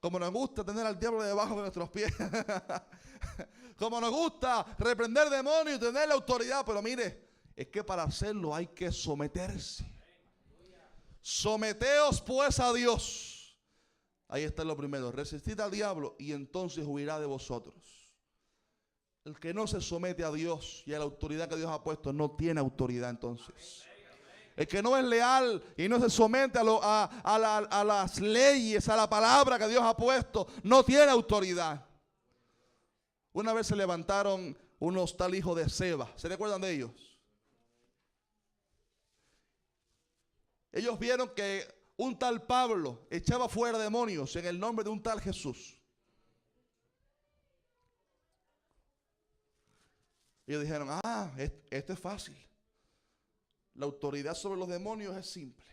como nos gusta tener al diablo debajo de nuestros pies, como nos gusta reprender demonios y tener la autoridad. Pero mire, es que para hacerlo hay que someterse. Someteos pues a Dios. Ahí está lo primero, resistid al diablo y entonces huirá de vosotros. El que no se somete a Dios y a la autoridad que Dios ha puesto no tiene autoridad entonces. El que no es leal y no se somete a las leyes, a la palabra que Dios ha puesto, no tiene autoridad. Una vez se levantaron unos tal hijos de Seba. ¿Se recuerdan de ellos? Ellos vieron que un tal Pablo echaba fuera demonios en el nombre de un tal Jesús. Ellos dijeron, esto es fácil. La autoridad sobre los demonios es simple.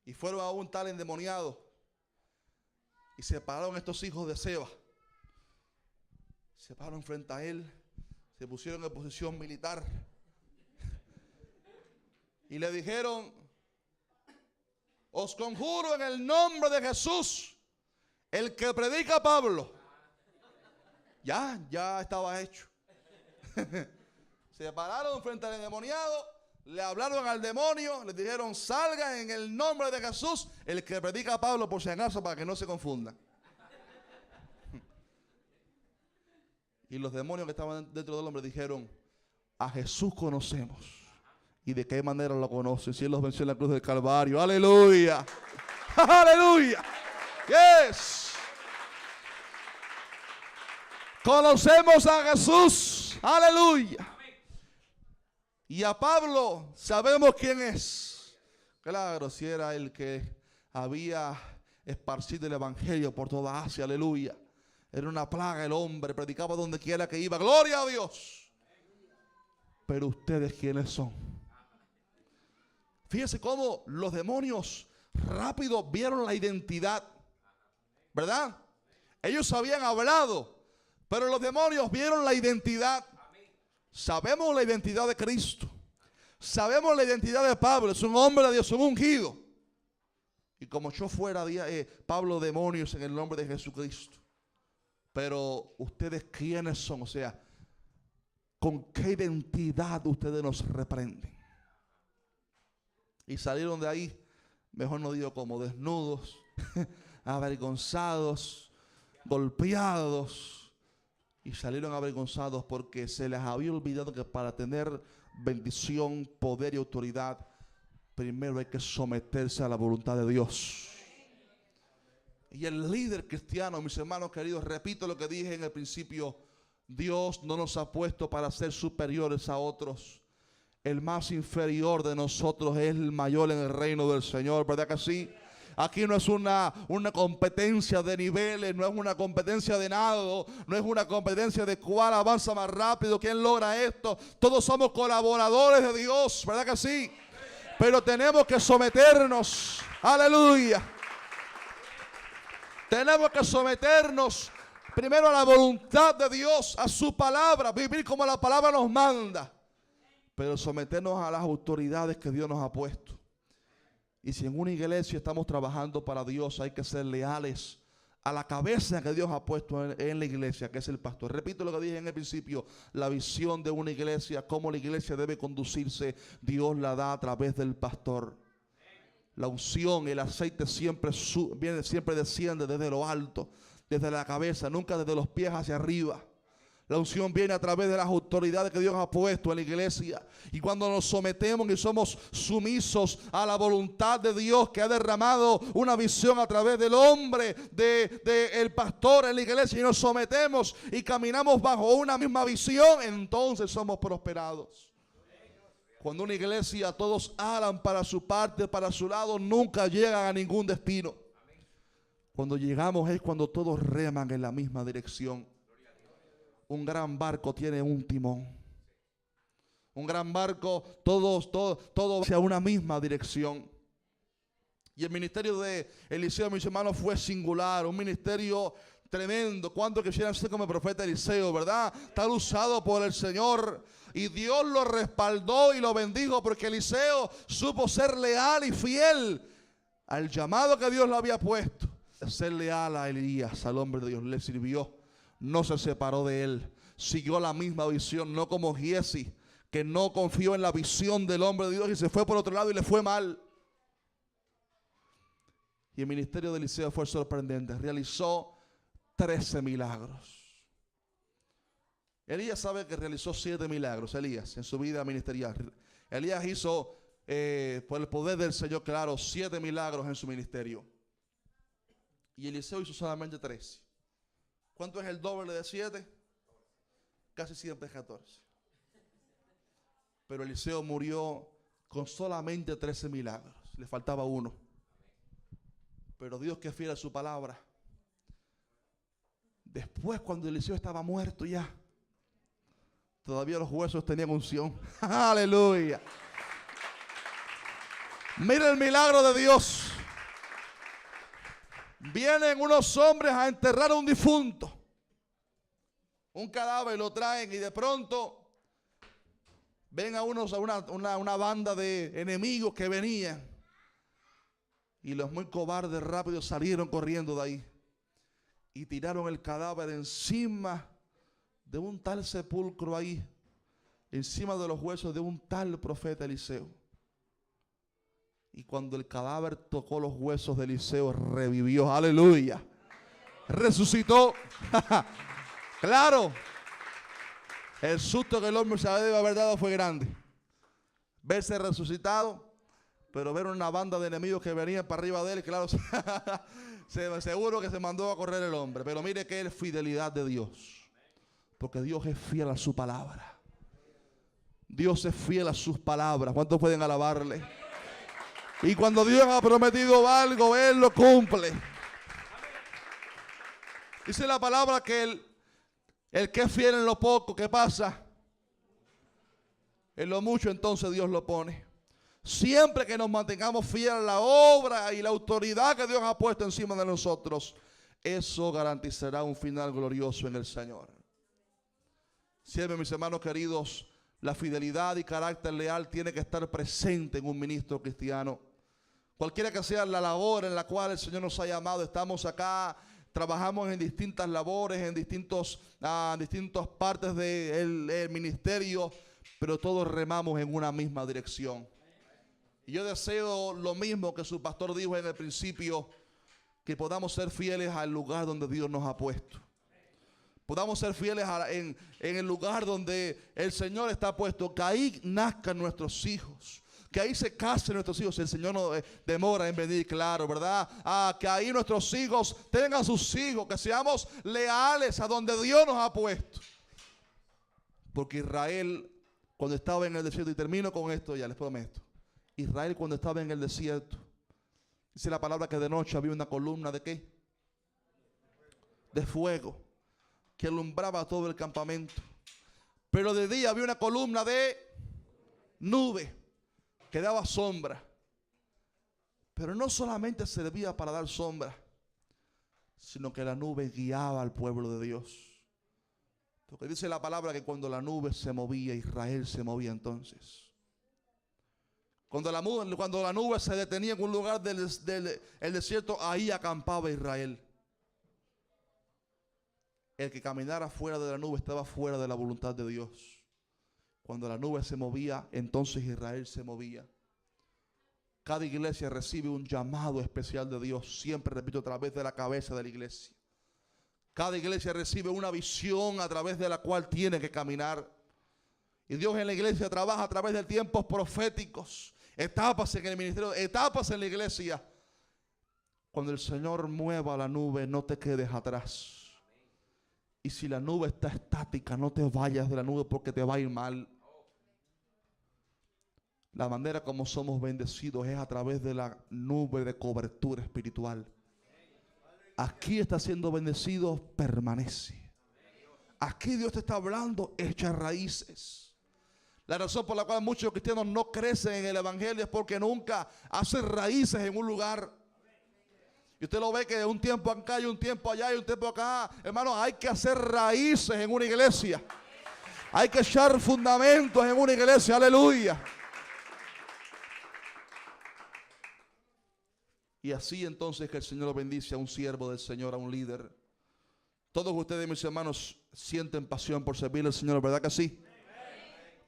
Y fueron a un tal endemoniado y se pararon estos hijos de Seba. Se pararon frente a él, se pusieron en posición militar y le dijeron, os conjuro en el nombre de Jesús, el que predica Pablo. Ya estaba hecho. Se pararon frente al endemoniado, le hablaron al demonio, le dijeron, salga en el nombre de Jesús, el que predica Pablo, por si acaso, para que no se confundan. Y los demonios que estaban dentro del hombre dijeron, a Jesús conocemos. ¿Y de qué manera lo conocen? Si Él los venció en la cruz del Calvario. ¡Aleluya! ¡Aleluya! ¡Yes! Conocemos a Jesús. ¡Aleluya! Y a Pablo sabemos quién es. Claro, si era el que había esparcido el evangelio por toda Asia. ¡Aleluya! Era una plaga el hombre, predicaba donde quiera que iba. ¡Gloria a Dios! Pero ustedes, ¿quiénes son? Fíjense cómo los demonios rápido vieron la identidad, ¿verdad? Ellos habían hablado, pero los demonios vieron la identidad. Sabemos la identidad de Cristo. Sabemos la identidad de Pablo. Es un hombre de Dios, un ungido. Y como echó fuera Pablo demonios en el nombre de Jesucristo. Pero ustedes, ¿quiénes son? O sea, ¿con qué identidad ustedes nos reprenden? Y salieron de ahí, mejor no digo como, desnudos, avergonzados, golpeados. Y salieron avergonzados porque se les había olvidado que para tener bendición, poder y autoridad, primero hay que someterse a la voluntad de Dios. Y el líder cristiano, mis hermanos queridos, repito lo que dije en el principio, Dios no nos ha puesto para ser superiores a otros. El más inferior de nosotros es el mayor en el reino del Señor, ¿verdad que sí? Aquí no es una competencia de niveles, no es una competencia de nado, no es una competencia de cuál avanza más rápido, quién logra esto. Todos somos colaboradores de Dios, ¿verdad que sí? Pero tenemos que someternos, aleluya. Tenemos que someternos primero a la voluntad de Dios, a su palabra, vivir como la palabra nos manda. Pero someternos a las autoridades que Dios nos ha puesto. Y si en una iglesia estamos trabajando para Dios, hay que ser leales a la cabeza que Dios ha puesto en la iglesia, que es el pastor. Repito lo que dije en el principio, la visión de una iglesia, cómo la iglesia debe conducirse, Dios la da a través del pastor. La unción, el aceite siempre desciende desde lo alto, desde la cabeza, nunca desde los pies hacia arriba. La unción viene a través de las autoridades que Dios ha puesto en la iglesia. Y cuando nos sometemos y somos sumisos a la voluntad de Dios que ha derramado una visión a través del hombre, del pastor en la iglesia, y nos sometemos y caminamos bajo una misma visión, entonces somos prosperados. Cuando una iglesia todos alan para su parte, para su lado, nunca llegan a ningún destino. Cuando llegamos es cuando todos reman en la misma dirección. Un gran barco tiene un timón. Un gran barco, todo hacia una misma dirección. Y el ministerio de Eliseo, mis hermanos, fue singular. Un ministerio tremendo. ¿Cuántos quisieran ser como el profeta Eliseo, verdad? Estar usado por el Señor. Y Dios lo respaldó y lo bendijo porque Eliseo supo ser leal y fiel al llamado que Dios le había puesto. Ser leal a Elías, al hombre de Dios, le sirvió. No se separó de él, siguió la misma visión, no como Giesi, que no confió en la visión del hombre de Dios y se fue por otro lado y le fue mal. Y el ministerio de Eliseo fue sorprendente, realizó 13 milagros. Elías sabe que realizó 7 milagros, Elías, en su vida ministerial. Elías hizo, por el poder del Señor, claro, 7 milagros en su ministerio. Y Eliseo hizo solamente 13. ¿Cuánto es el doble de 7? Casi siempre es 14. Pero Eliseo murió con solamente 13 milagros. Le faltaba uno. Pero Dios, que es fiel a su palabra, después cuando Eliseo estaba muerto ya, todavía los huesos tenían unción. Aleluya. Mira el milagro de Dios. Vienen unos hombres a enterrar a un difunto, un cadáver, lo traen y de pronto ven a una banda de enemigos que venían, y los muy cobardes rápido salieron corriendo de ahí y tiraron el cadáver encima de un tal sepulcro ahí, encima de los huesos de un tal profeta Eliseo. Y cuando el cadáver tocó los huesos de Eliseo, revivió. Aleluya. Resucitó. Claro. El susto que el hombre se debe haber dado fue grande. Verse resucitado, pero ver una banda de enemigos que venían para arriba de él, claro, seguro que se mandó a correr el hombre. Pero mire que es fidelidad de Dios. Porque Dios es fiel a su palabra. Dios es fiel a sus palabras. ¿Cuántos pueden alabarle? Y cuando Dios ha prometido algo, Él lo cumple. Dice la palabra que el que es fiel en lo poco, ¿qué pasa? En lo mucho entonces Dios lo pone. Siempre que nos mantengamos fieles a la obra y la autoridad que Dios ha puesto encima de nosotros, eso garantizará un final glorioso en el Señor. Siempre, mis hermanos queridos, la fidelidad y carácter leal tiene que estar presente en un ministro cristiano. Cualquiera que sea la labor en la cual el Señor nos ha llamado, estamos acá, trabajamos en distintas labores, en distintas partes del ministerio, pero todos remamos en una misma dirección. Y yo deseo lo mismo que su pastor dijo en el principio, que podamos ser fieles al lugar donde Dios nos ha puesto. Podamos ser fieles en el lugar donde el Señor está puesto, que ahí nazcan nuestros hijos. Que ahí se casen nuestros hijos. El Señor no demora en venir, claro, ¿verdad? Que ahí nuestros hijos tengan sus hijos. Que seamos leales a donde Dios nos ha puesto. Porque Israel, cuando estaba en el desierto, y termino con esto, ya les prometo. Israel, cuando estaba en el desierto, dice la palabra que de noche había una columna de ¿qué? De fuego, que alumbraba todo el campamento. Pero de día había una columna de nube que daba sombra. Pero no solamente servía para dar sombra, sino que la nube guiaba al pueblo de Dios. Porque dice la palabra que cuando la nube se movía, Israel se movía entonces. Cuando la nube se detenía en un lugar del desierto, ahí acampaba Israel. El que caminara fuera de la nube estaba fuera de la voluntad de Dios. Cuando la nube se movía, entonces Israel se movía. Cada iglesia recibe un llamado especial de Dios, siempre repito, a través de la cabeza de la iglesia. Cada iglesia recibe una visión a través de la cual tiene que caminar. Y Dios en la iglesia trabaja a través de tiempos proféticos, etapas en el ministerio, etapas en la iglesia. Cuando el Señor mueva la nube, no te quedes atrás. Y si la nube está estática, no te vayas de la nube porque te va a ir mal. La manera como somos bendecidos es a través de la nube de cobertura espiritual. Aquí está siendo bendecido, permanece. Aquí Dios te está hablando, echa raíces. La razón por la cual muchos cristianos no crecen en el evangelio es porque nunca hacen raíces en un lugar. Y usted lo ve que un tiempo acá y un tiempo allá y un tiempo acá. Hermano, hay que hacer raíces en una iglesia. Hay que echar fundamentos en una iglesia. Aleluya. Y así entonces que el Señor lo bendice a un siervo del Señor, a un líder. Todos ustedes, mis hermanos, sienten pasión por servir al Señor, ¿verdad que sí?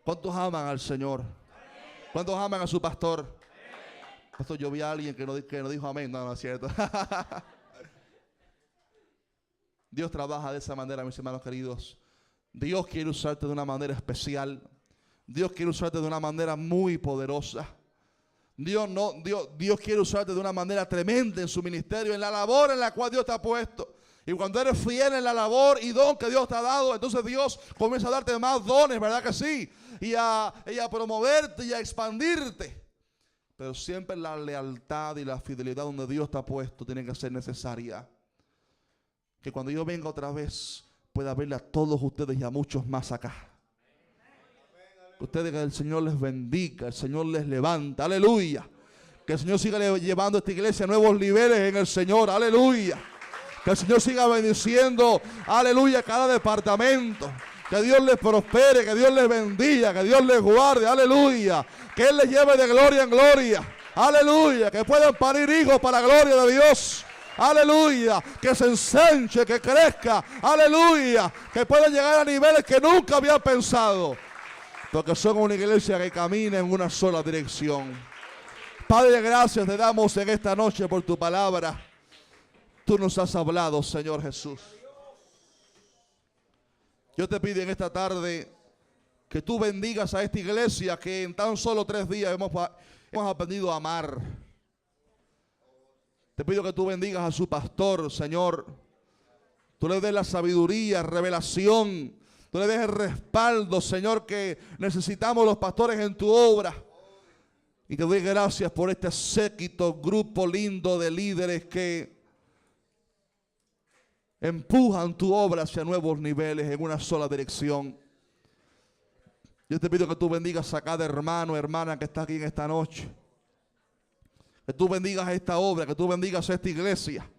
¿Cuántos aman al Señor? ¿Cuántos aman a su pastor? Pastor, yo vi a alguien que no dijo amén. No, no es cierto. Dios trabaja de esa manera, mis hermanos queridos. Dios quiere usarte de una manera especial. Dios quiere usarte de una manera muy poderosa. Dios quiere usarte de una manera tremenda en su ministerio, en la labor en la cual Dios te ha puesto. Y cuando eres fiel en la labor y don que Dios te ha dado, entonces Dios comienza a darte más dones, ¿verdad que sí? Y a promoverte y a expandirte. Pero siempre la lealtad y la fidelidad donde Dios te ha puesto tiene que ser necesaria. Que cuando yo venga otra vez pueda verle a todos ustedes y a muchos más acá. Ustedes, que el Señor les bendiga, el Señor les levanta. Aleluya. Que el Señor siga llevando a esta iglesia a nuevos niveles en el Señor. Aleluya. Que el Señor siga bendiciendo, aleluya, cada departamento. Que Dios les prospere, que Dios les bendiga, que Dios les guarde, aleluya. Que Él les lleve de gloria en gloria, aleluya. Que puedan parir hijos para la gloria de Dios, aleluya. Que se ensanche, que crezca, aleluya. Que puedan llegar a niveles que nunca habían pensado. Porque son una iglesia que camina en una sola dirección. Padre, gracias te damos en esta noche por tu palabra. Tú nos has hablado, Señor Jesús. Yo te pido en esta tarde que tú bendigas a esta iglesia que en tan solo 3 días hemos aprendido a amar. Te pido que tú bendigas a su pastor, Señor. Tú le des la sabiduría, revelación. Tú le des el respaldo, Señor, que necesitamos los pastores en tu obra. Y te doy gracias por este séquito, grupo lindo de líderes que empujan tu obra hacia nuevos niveles en una sola dirección. Yo te pido que tú bendigas a cada hermano, hermana que está aquí en esta noche. Que tú bendigas esta obra, que tú bendigas a esta iglesia.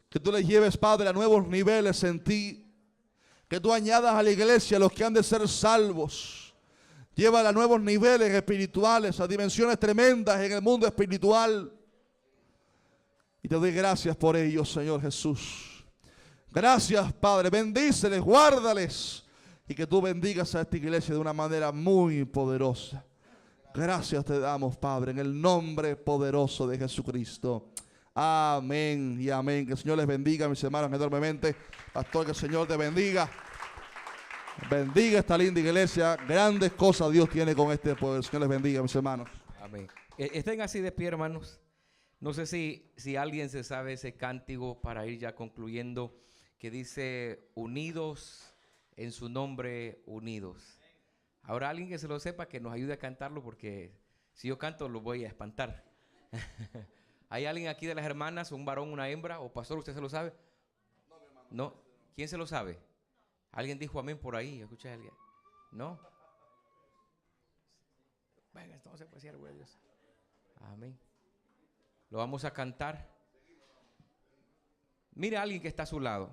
Que tú les lleves, Padre, a nuevos niveles en ti. Que tú añadas a la iglesia a los que han de ser salvos. Llévala a nuevos niveles espirituales, a dimensiones tremendas en el mundo espiritual. Y te doy gracias por ello, Señor Jesús. Gracias, Padre. Bendíceles, guárdales. Y que tú bendigas a esta iglesia de una manera muy poderosa. Gracias te damos, Padre, en el nombre poderoso de Jesucristo. Amén y amén. Que el Señor les bendiga, mis hermanos, enormemente. Pastor, que el Señor te bendiga. Bendiga esta linda iglesia. Grandes cosas Dios tiene con este pueblo. El Señor les bendiga, mis hermanos. Amén. Estén así de pie, hermanos. No sé si alguien se sabe ese cántico para ir ya concluyendo, que dice: unidos en su nombre, unidos. Ahora alguien que se lo sepa, que nos ayude a cantarlo, porque si yo canto lo voy a espantar. ¿Hay alguien aquí de las hermanas, un varón, una hembra? ¿O pastor, usted se lo sabe? No, mi hermano. ¿No? ¿Quién se lo sabe? ¿Alguien dijo amén por ahí? ¿Escuché a alguien? ¿No? Venga, entonces pues siervo de Dios. Amén. Lo vamos a cantar. Mire a alguien que está a su lado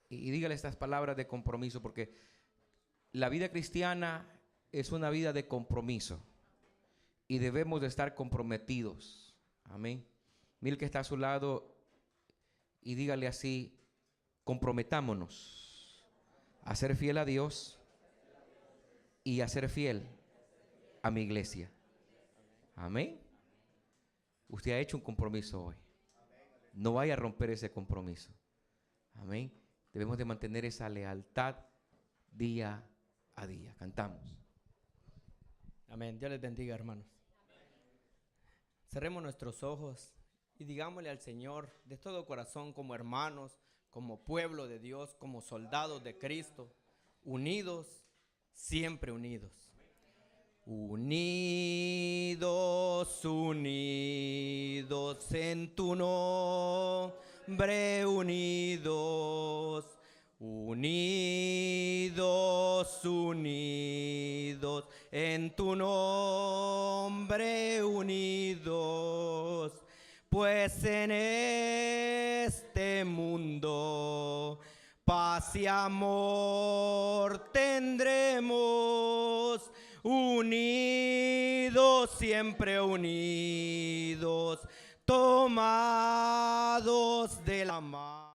y dígale estas palabras de compromiso, porque la vida cristiana es una vida de compromiso y debemos de estar comprometidos. Amén. Mire el que está a su lado y dígale así: comprometámonos a ser fiel a Dios y a ser fiel a mi iglesia. Amén. Usted ha hecho un compromiso hoy. No vaya a romper ese compromiso. Amén. Debemos de mantener esa lealtad día a día. Cantamos. Amén. Dios les bendiga, hermanos. Cerremos nuestros ojos y digámosle al Señor de todo corazón, como hermanos, como pueblo de Dios, como soldados de Cristo, unidos, siempre unidos. Unidos, unidos en tu nombre, unidos, unidos, unidos en tu nombre, unidos, pues en este mundo paz y amor tendremos. Unidos, siempre unidos, tomados de la mano.